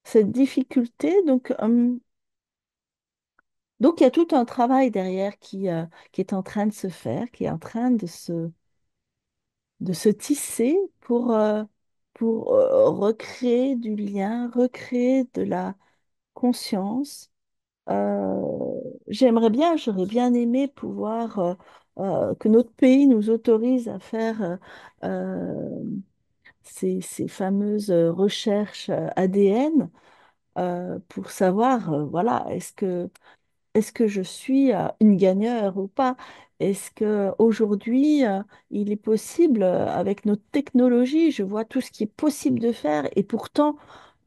cette difficulté. Donc, il y a tout un travail derrière qui est en train de se faire, qui est en train de se tisser pour recréer du lien, recréer de la conscience. J'aurais bien aimé pouvoir que notre pays nous autorise à faire ces fameuses recherches ADN pour savoir, voilà, est-ce que je suis une gagneur ou pas? Est-ce que aujourd'hui il est possible, avec notre technologie, je vois tout ce qui est possible de faire et pourtant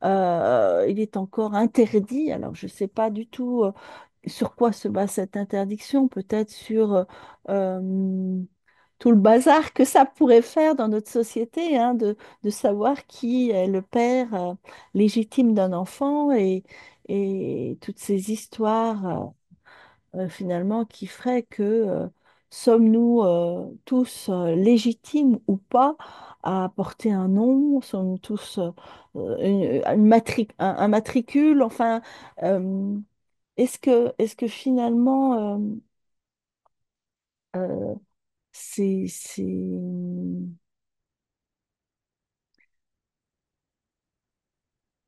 il est encore interdit. Alors je ne sais pas du tout sur quoi se base cette interdiction, peut-être sur tout le bazar que ça pourrait faire dans notre société, hein, de savoir qui est le père légitime d'un enfant et toutes ces histoires finalement qui feraient que sommes-nous tous légitimes ou pas à porter un nom, sommes-nous tous un matricule, enfin, euh, est-ce que finalement euh, c'est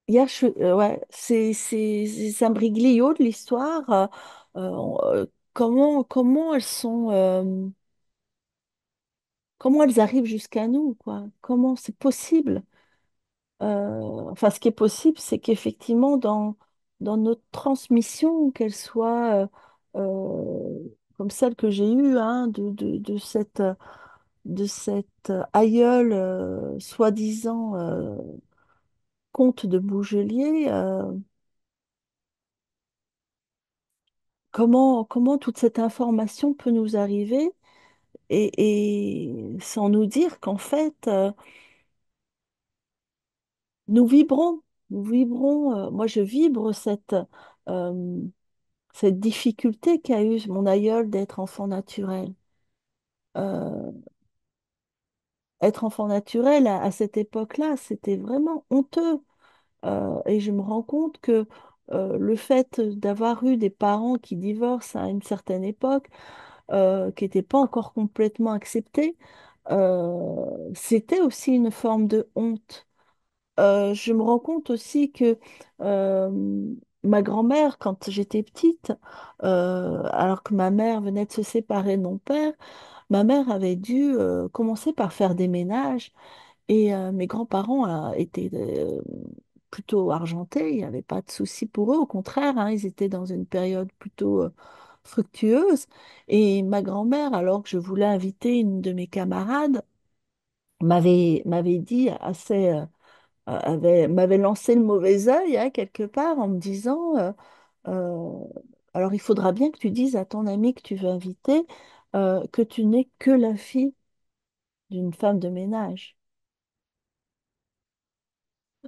hier, ouais, c'est un briglio de l'histoire. Comment elles sont, comment elles arrivent jusqu'à nous, quoi? Comment c'est possible? Enfin, ce qui est possible, c'est qu'effectivement, dans notre transmission, qu'elle soit comme celle que j'ai eue, hein, de cette aïeule soi-disant comte de Bougelier, comment toute cette information peut nous arriver et sans nous dire qu'en fait, nous vibrons, nous vibrons, moi je vibre euh, cette difficulté qu'a eu mon aïeul d'être enfant naturel. Euh, Être enfant naturel à cette époque-là, c'était vraiment honteux. Et je me rends compte que le fait d'avoir eu des parents qui divorcent à une certaine époque, qui n'étaient pas encore complètement acceptés, c'était aussi une forme de honte. Je me rends compte aussi que ma grand-mère, quand j'étais petite, alors que ma mère venait de se séparer de mon père, ma mère avait dû commencer par faire des ménages et mes grands-parents étaient plutôt argentés, il n'y avait pas de souci pour eux, au contraire, hein, ils étaient dans une période plutôt fructueuse. Et ma grand-mère, alors que je voulais inviter une de mes camarades, m'avait dit assez m'avait lancé le mauvais œil, hein, quelque part en me disant euh, alors il faudra bien que tu dises à ton ami que tu veux inviter que tu n'es que la fille d'une femme de ménage.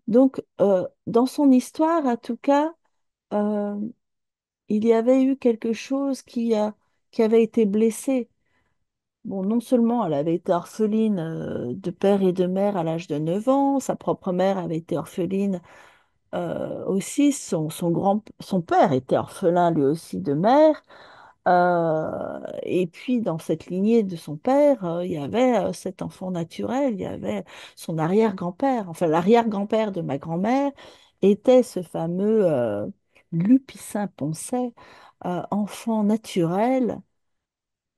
Donc, dans son histoire, en tout cas, euh, il y avait eu quelque chose qui avait été blessé. Bon, non seulement elle avait été orpheline de père et de mère à l'âge de 9 ans, sa propre mère avait été orpheline aussi, son père était orphelin lui aussi de mère. Et puis dans cette lignée de son père, il y avait cet enfant naturel, il y avait son arrière-grand-père, enfin l'arrière-grand-père de ma grand-mère était ce fameux Lupicin Poncet, enfant naturel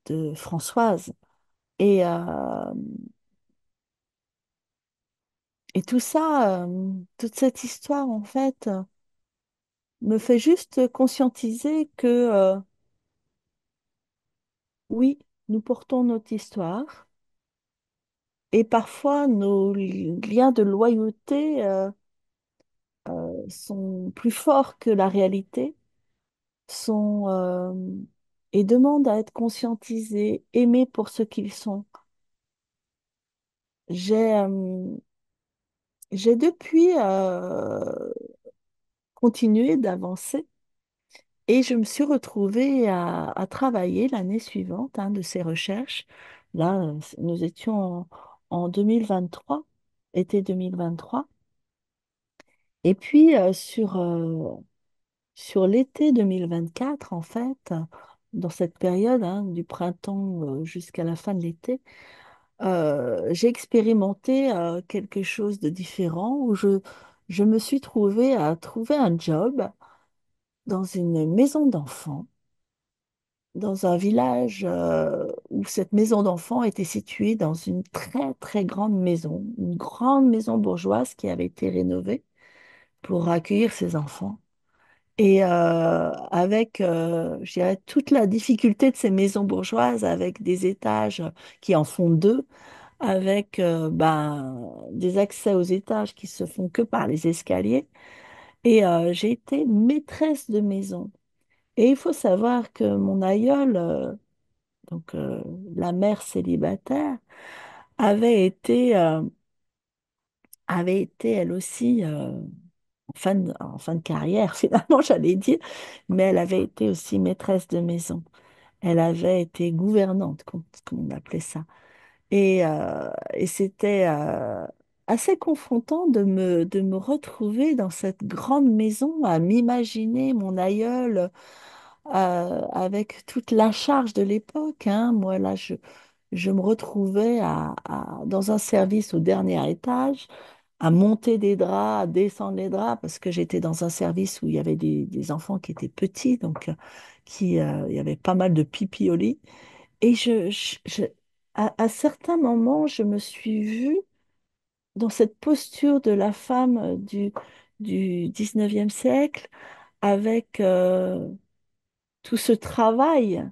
de Françoise. Et, euh, et tout ça, toute cette histoire en fait, me fait juste conscientiser que oui, nous portons notre histoire et parfois nos liens de loyauté sont plus forts que la réalité, sont, et demandent à être conscientisés, aimés pour ce qu'ils sont. J'ai j'ai depuis continué d'avancer et je me suis retrouvée à travailler l'année suivante hein, de ces recherches. Là, nous étions en 2023, été 2023. Et puis, sur l'été 2024, en fait, dans cette période hein, du printemps jusqu'à la fin de l'été, j'ai expérimenté quelque chose de différent où je me suis trouvée à trouver un job dans une maison d'enfants, dans un village où cette maison d'enfants était située dans une très très grande maison, une grande maison bourgeoise qui avait été rénovée pour accueillir ses enfants. Et avec, je dirais, toute la difficulté de ces maisons bourgeoises, avec des étages qui en font deux, avec des accès aux étages qui se font que par les escaliers. Et j'ai été maîtresse de maison. Et il faut savoir que mon aïeule, donc la mère célibataire, avait été, euh, avait été elle aussi en fin de carrière, finalement, j'allais dire, mais elle avait été aussi maîtresse de maison. Elle avait été gouvernante, comme on appelait ça. Et c'était assez confrontant de me retrouver dans cette grande maison, à m'imaginer mon aïeul avec toute la charge de l'époque, hein. Moi, là, je me retrouvais dans un service au dernier étage, à monter des draps, à descendre les draps, parce que j'étais dans un service où il y avait des enfants qui étaient petits, donc il y avait pas mal de pipi au lit. Et à certains moments, je me suis vue dans cette posture de la femme du 19e siècle, avec tout ce travail,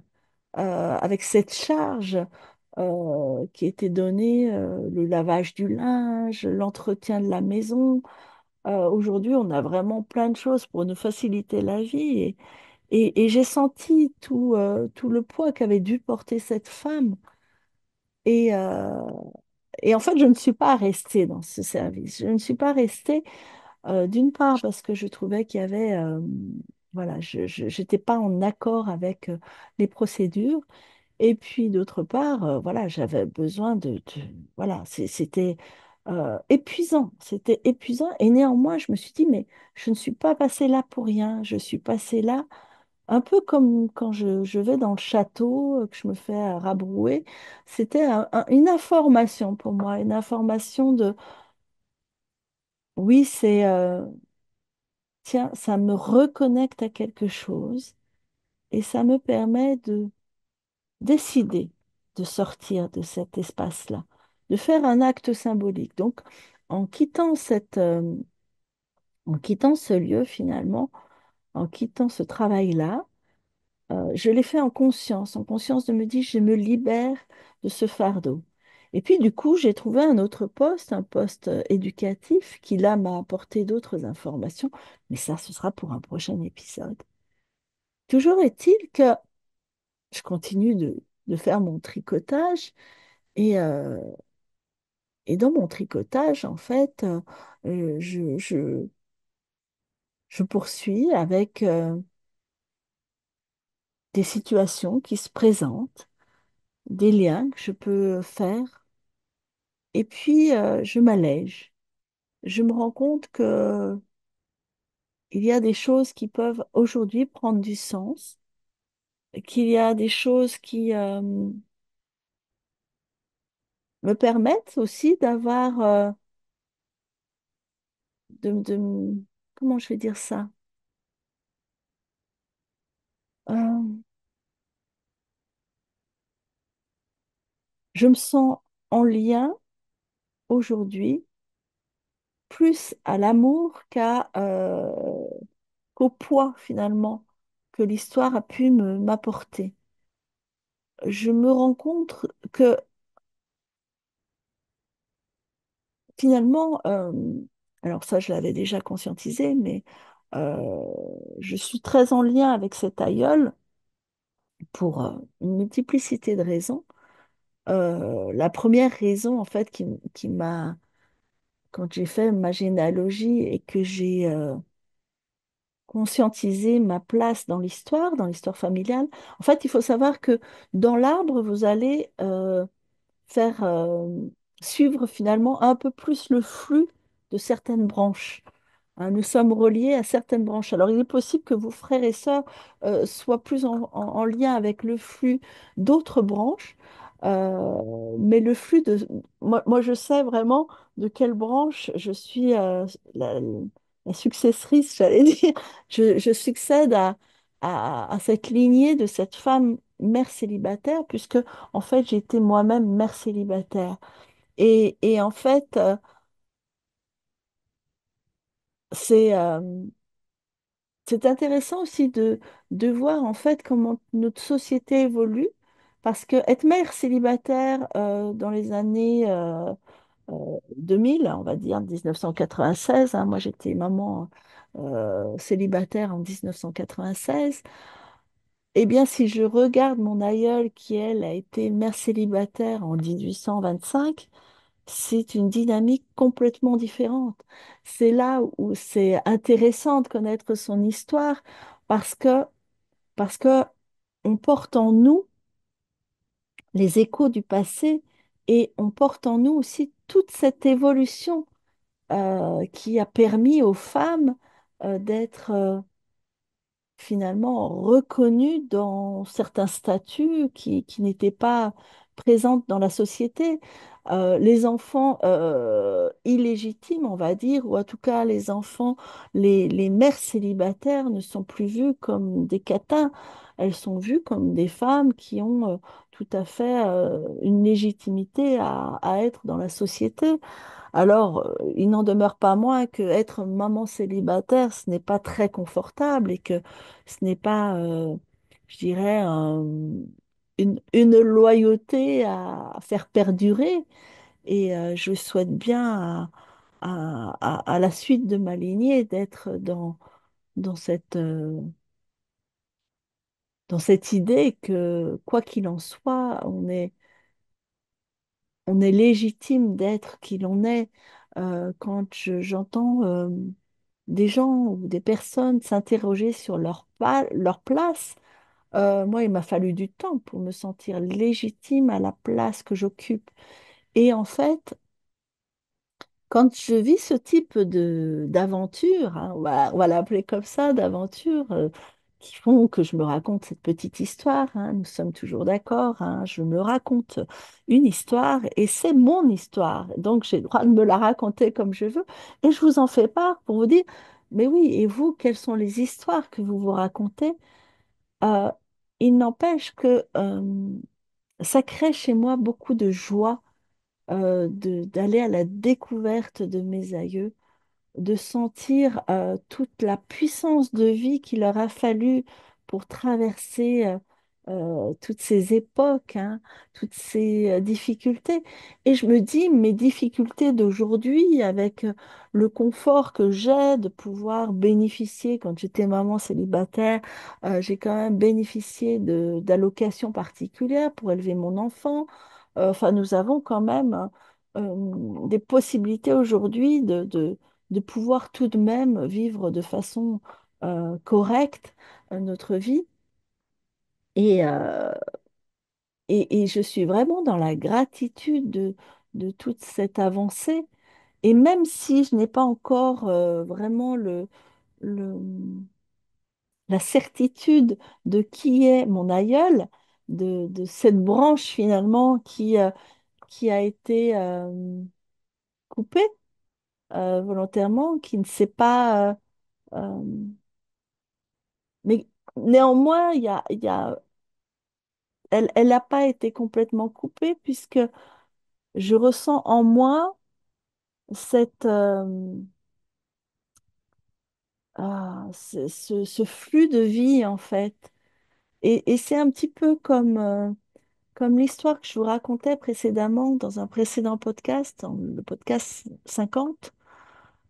avec cette charge qui était donnée, le lavage du linge, l'entretien de la maison. Aujourd'hui, on a vraiment plein de choses pour nous faciliter la vie. Et j'ai senti tout le poids qu'avait dû porter cette femme. Et, euh, et en fait, je ne suis pas restée dans ce service. Je ne suis pas restée, d'une part, parce que je trouvais qu'il y avait, voilà, je n'étais pas en accord avec les procédures. Et puis, d'autre part, voilà, j'avais besoin voilà, c'était épuisant. C'était épuisant. Et néanmoins, je me suis dit, mais je ne suis pas passée là pour rien. Je suis passée là un peu comme quand je vais dans le château, que je me fais rabrouer. C'était une information pour moi, une information de, oui, tiens, ça me reconnecte à quelque chose et ça me permet de décider de sortir de cet espace-là, de faire un acte symbolique. Donc, en quittant en quittant ce lieu finalement, en quittant ce travail-là, je l'ai fait en conscience de me dire, je me libère de ce fardeau. Et puis, du coup, j'ai trouvé un autre poste, un poste éducatif, qui là m'a apporté d'autres informations, mais ça, ce sera pour un prochain épisode. Toujours est-il que je continue de faire mon tricotage et, euh, et dans mon tricotage, en fait, je poursuis avec des situations qui se présentent, des liens que je peux faire. Et puis, je m'allège. Je me rends compte que il y a des choses qui peuvent aujourd'hui prendre du sens, qu'il y a des choses qui me permettent aussi d'avoir, comment je vais dire ça? Euh, je me sens en lien aujourd'hui plus à l'amour qu'au poids finalement que l'histoire a pu m'apporter. Je me rends compte que finalement, alors ça je l'avais déjà conscientisé, mais euh, je suis très en lien avec cet aïeul pour une multiplicité de raisons. La première raison en fait qui m'a, quand j'ai fait ma généalogie et que j'ai conscientiser ma place dans l'histoire familiale. En fait, il faut savoir que dans l'arbre, vous allez faire suivre finalement un peu plus le flux de certaines branches. Hein. Nous sommes reliés à certaines branches. Alors, il est possible que vos frères et sœurs soient plus en lien avec le flux d'autres branches, mais le flux de... moi, je sais vraiment de quelle branche je suis la successrice, j'allais dire. Je succède à cette lignée de cette femme mère célibataire, puisque en fait j'étais moi-même mère célibataire. Et en fait, c'est c'est intéressant aussi de voir en fait comment notre société évolue, parce que être mère célibataire dans les années 2000, on va dire 1996, hein, moi j'étais maman célibataire en 1996, eh bien si je regarde mon aïeule qui elle a été mère célibataire en 1825, c'est une dynamique complètement différente. C'est là où c'est intéressant de connaître son histoire parce que, parce que on porte en nous les échos du passé et on porte en nous aussi toute cette évolution qui a permis aux femmes d'être finalement reconnues dans certains statuts qui n'étaient pas présents dans la société. Les enfants illégitimes, on va dire, ou en tout cas les enfants, les mères célibataires ne sont plus vues comme des catins, elles sont vues comme des femmes qui ont tout à fait une légitimité à être dans la société. Alors, il n'en demeure pas moins que être maman célibataire, ce n'est pas très confortable et que ce n'est pas, je dirais, une loyauté à faire perdurer. Et je souhaite bien à la suite de ma lignée d'être dans dans cette idée que, quoi qu'il en soit, on est légitime d'être qui l'on est. Quand j'entends des gens ou des personnes s'interroger sur leur place, moi, il m'a fallu du temps pour me sentir légitime à la place que j'occupe. Et en fait, quand je vis ce type de d'aventure, hein, on va l'appeler comme ça, d'aventure, qui font que je me raconte cette petite histoire, hein, nous sommes toujours d'accord, hein, je me raconte une histoire et c'est mon histoire. Donc j'ai le droit de me la raconter comme je veux et je vous en fais part pour vous dire, mais oui, et vous, quelles sont les histoires que vous vous racontez? Euh, il n'empêche que ça crée chez moi beaucoup de joie d'aller à la découverte de mes aïeux, de sentir toute la puissance de vie qu'il leur a fallu pour traverser toutes ces époques, hein, toutes ces difficultés. Et je me dis, mes difficultés d'aujourd'hui, avec le confort que j'ai de pouvoir bénéficier, quand j'étais maman célibataire, j'ai quand même bénéficié d'allocations particulières pour élever mon enfant. Enfin, nous avons quand même des possibilités aujourd'hui de pouvoir tout de même vivre de façon correcte notre vie. Et, et je suis vraiment dans la gratitude de toute cette avancée. Et même si je n'ai pas encore vraiment le- la certitude de qui est mon aïeul, de cette branche finalement qui a été coupée volontairement, qui ne s'est pas... mais néanmoins, elle n'a pas été complètement coupée puisque je ressens en moi cette, ce flux de vie en fait. Et c'est un petit peu comme, comme l'histoire que je vous racontais précédemment dans un précédent podcast, le podcast 50.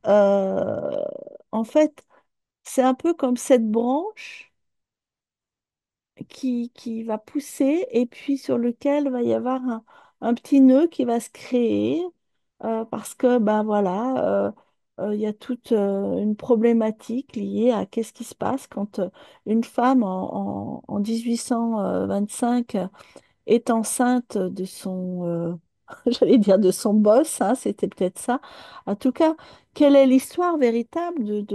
Euh, En fait, c'est un peu comme cette branche qui va pousser et puis sur lequel va y avoir un petit nœud qui va se créer parce que ben voilà il y a toute une problématique liée à qu'est-ce qui se passe quand une femme en 1825 est enceinte de son j'allais dire de son boss, hein, c'était peut-être ça. En tout cas, quelle est l'histoire véritable de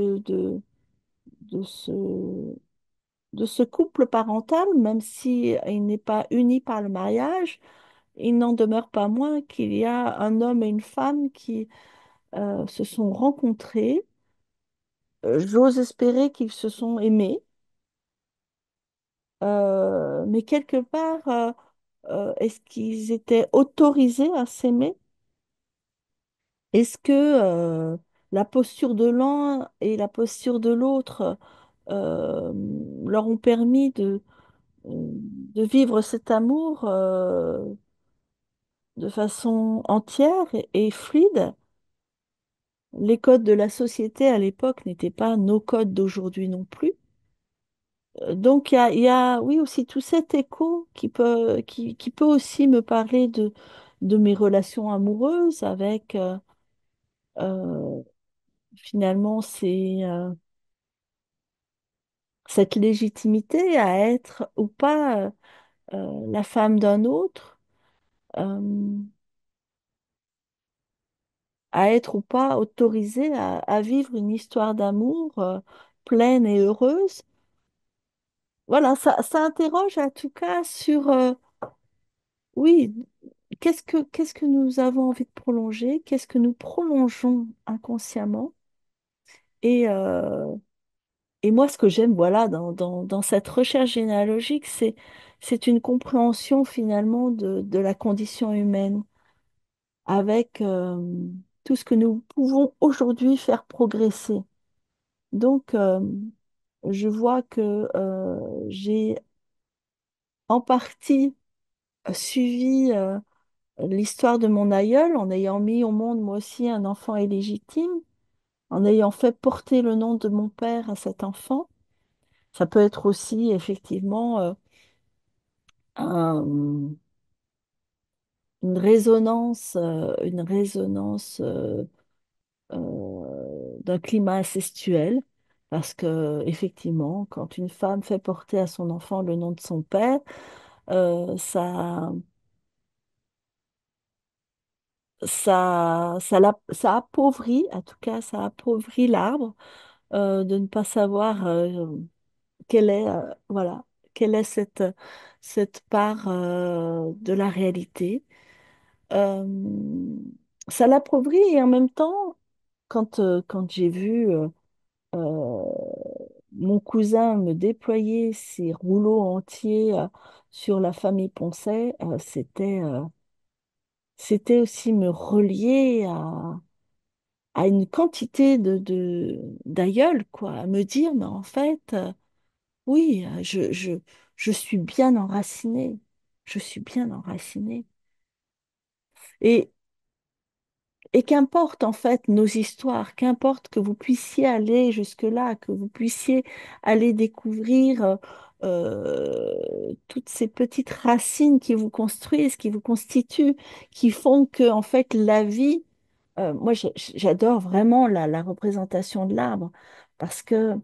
ce de ce couple parental, même si il n'est pas uni par le mariage, il n'en demeure pas moins qu'il y a un homme et une femme qui se sont rencontrés j'ose espérer qu'ils se sont aimés, mais quelque part, est-ce qu'ils étaient autorisés à s'aimer? Est-ce que la posture de l'un et la posture de l'autre euh, leur ont permis de vivre cet amour de façon entière et fluide? Les codes de la société à l'époque n'étaient pas nos codes d'aujourd'hui non plus. Donc il y a, oui, aussi tout cet écho qui peut aussi me parler de mes relations amoureuses avec euh, finalement cette légitimité à être ou pas la femme d'un autre, euh, à être ou pas autorisée à vivre une histoire d'amour pleine et heureuse. Voilà, ça interroge en tout cas sur, oui, qu'est-ce que nous avons envie de prolonger, qu'est-ce que nous prolongeons inconsciemment. Et, euh, et moi, ce que j'aime, voilà, dans cette recherche généalogique, c'est une compréhension finalement de la condition humaine avec tout ce que nous pouvons aujourd'hui faire progresser. Donc, je vois que j'ai en partie suivi l'histoire de mon aïeul en ayant mis au monde moi aussi un enfant illégitime, en ayant fait porter le nom de mon père à cet enfant. Ça peut être aussi effectivement un- une résonance d'un climat incestuel, parce que effectivement, quand une femme fait porter à son enfant le nom de son père, ça, ça appauvrit, en tout cas, ça appauvrit l'arbre de ne pas savoir quelle est, voilà, quelle est cette part de la réalité. Euh, Ça l'appauvrit et en même temps, quand j'ai vu euh, mon cousin me déployer ses rouleaux entiers sur la famille Poncet, c'était aussi me relier à une quantité d'aïeuls, quoi, à me dire, mais en fait, oui, je suis bien enracinée. Je suis bien enracinée. Et, et qu'importe en fait nos histoires, qu'importe que vous puissiez aller jusque-là, que vous puissiez aller découvrir toutes ces petites racines qui vous construisent, qui vous constituent, qui font que en fait la vie, moi j'adore vraiment la représentation de l'arbre parce que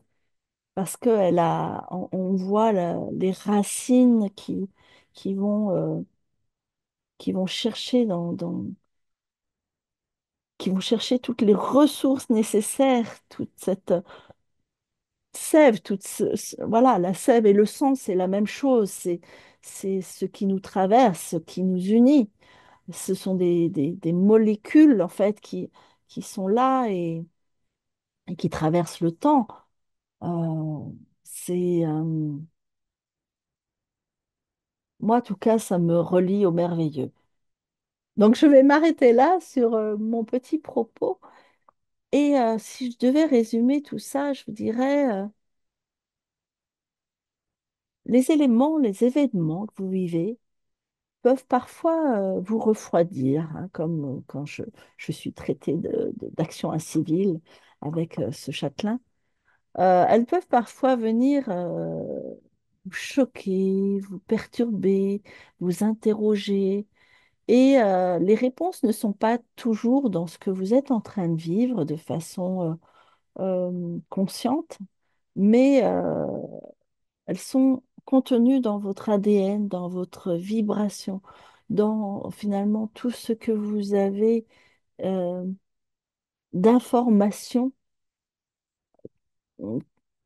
on voit les racines qui vont qui vont chercher qui vont chercher toutes les ressources nécessaires, toute cette sève, voilà, la sève et le sang, c'est la même chose, c'est ce qui nous traverse, ce qui nous unit. Ce sont des molécules, en fait, qui sont là et qui traversent le temps. Euh, c'est, moi, en tout cas, ça me relie au merveilleux. Donc, je vais m'arrêter là sur mon petit propos. Et si je devais résumer tout ça, je vous dirais, les éléments, les événements que vous vivez peuvent parfois vous refroidir, hein, comme quand je suis traitée d'action incivile avec ce châtelain. Elles peuvent parfois venir vous choquer, vous perturber, vous interroger. Et les réponses ne sont pas toujours dans ce que vous êtes en train de vivre de façon consciente, mais elles sont contenues dans votre ADN, dans votre vibration, dans finalement tout ce que vous avez euh, d'informations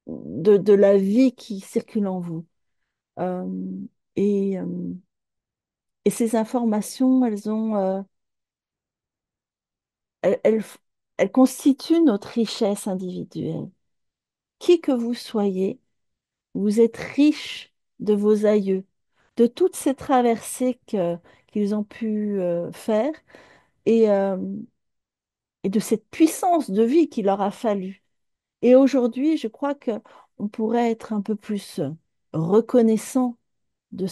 de la vie qui circule en vous. Euh, et, euh, et ces informations, elles, elles constituent notre richesse individuelle. qui que vous soyez, vous êtes riche de vos aïeux, de toutes ces traversées qu'ils ont pu faire et, euh, et de cette puissance de vie qu'il leur a fallu. Et aujourd'hui, je crois que on pourrait être un peu plus reconnaissant de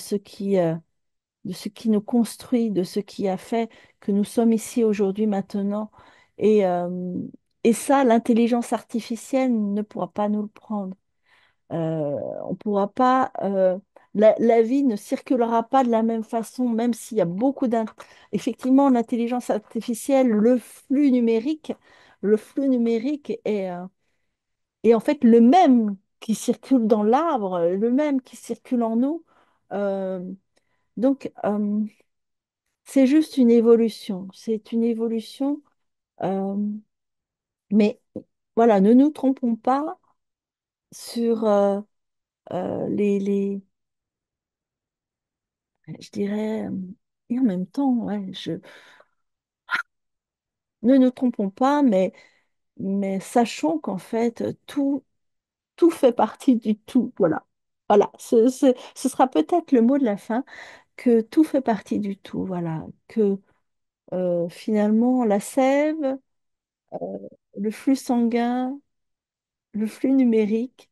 de ce qui nous construit, de ce qui a fait que nous sommes ici aujourd'hui, maintenant. Et, euh, et ça, l'intelligence artificielle ne pourra pas nous le prendre. On pourra pas, la vie ne circulera pas de la même façon, même s'il y a effectivement, l'intelligence artificielle, le flux numérique est en fait le même qui circule dans l'arbre, le même qui circule en nous. Euh, donc, c'est juste une évolution. C'est une évolution. euh, mais voilà, ne nous trompons pas sur je dirais, et en même temps, ouais, ne nous trompons pas, mais sachons qu'en fait, tout fait partie du tout. Voilà. Voilà. Ce sera peut-être le mot de la fin, que tout fait partie du tout. Voilà. Que finalement, la sève, le flux sanguin, le flux numérique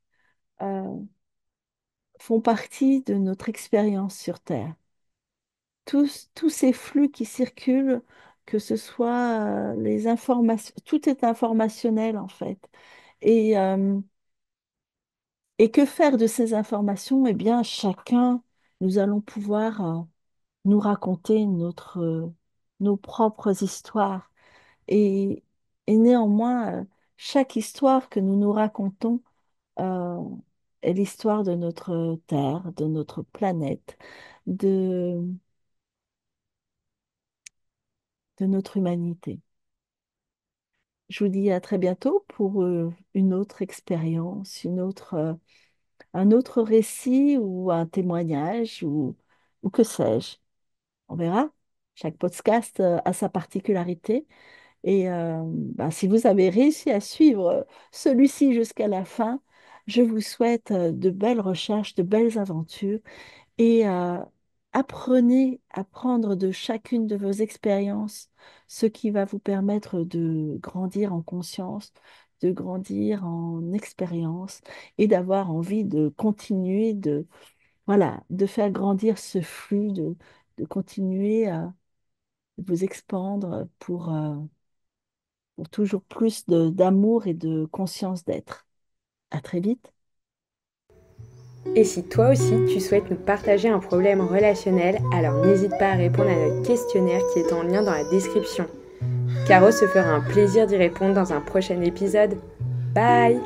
font partie de notre expérience sur Terre. Tous ces flux qui circulent, que ce soit les informations, tout est informationnel en fait. Et, euh, et que faire de ces informations? Eh bien, chacun, nous allons pouvoir nous raconter nos propres histoires. Et, et néanmoins, chaque histoire que nous nous racontons euh, est l'histoire de notre Terre, de notre planète, de, de notre humanité. Je vous dis à très bientôt pour une autre expérience, un autre récit ou un témoignage ou que sais-je. On verra. Chaque podcast a sa particularité. Et bah, si vous avez réussi à suivre celui-ci jusqu'à la fin, je vous souhaite de belles recherches, de belles aventures et apprenez à prendre de chacune de vos expériences ce qui va vous permettre de grandir en conscience, de grandir en expérience et d'avoir envie de continuer voilà, de faire grandir ce flux, de continuer à vous expandre pour toujours plus d'amour et de conscience d'être. À très vite. Et si toi aussi tu souhaites nous partager un problème relationnel, alors n'hésite pas à répondre à notre questionnaire qui est en lien dans la description. Caro se fera un plaisir d'y répondre dans un prochain épisode. Bye!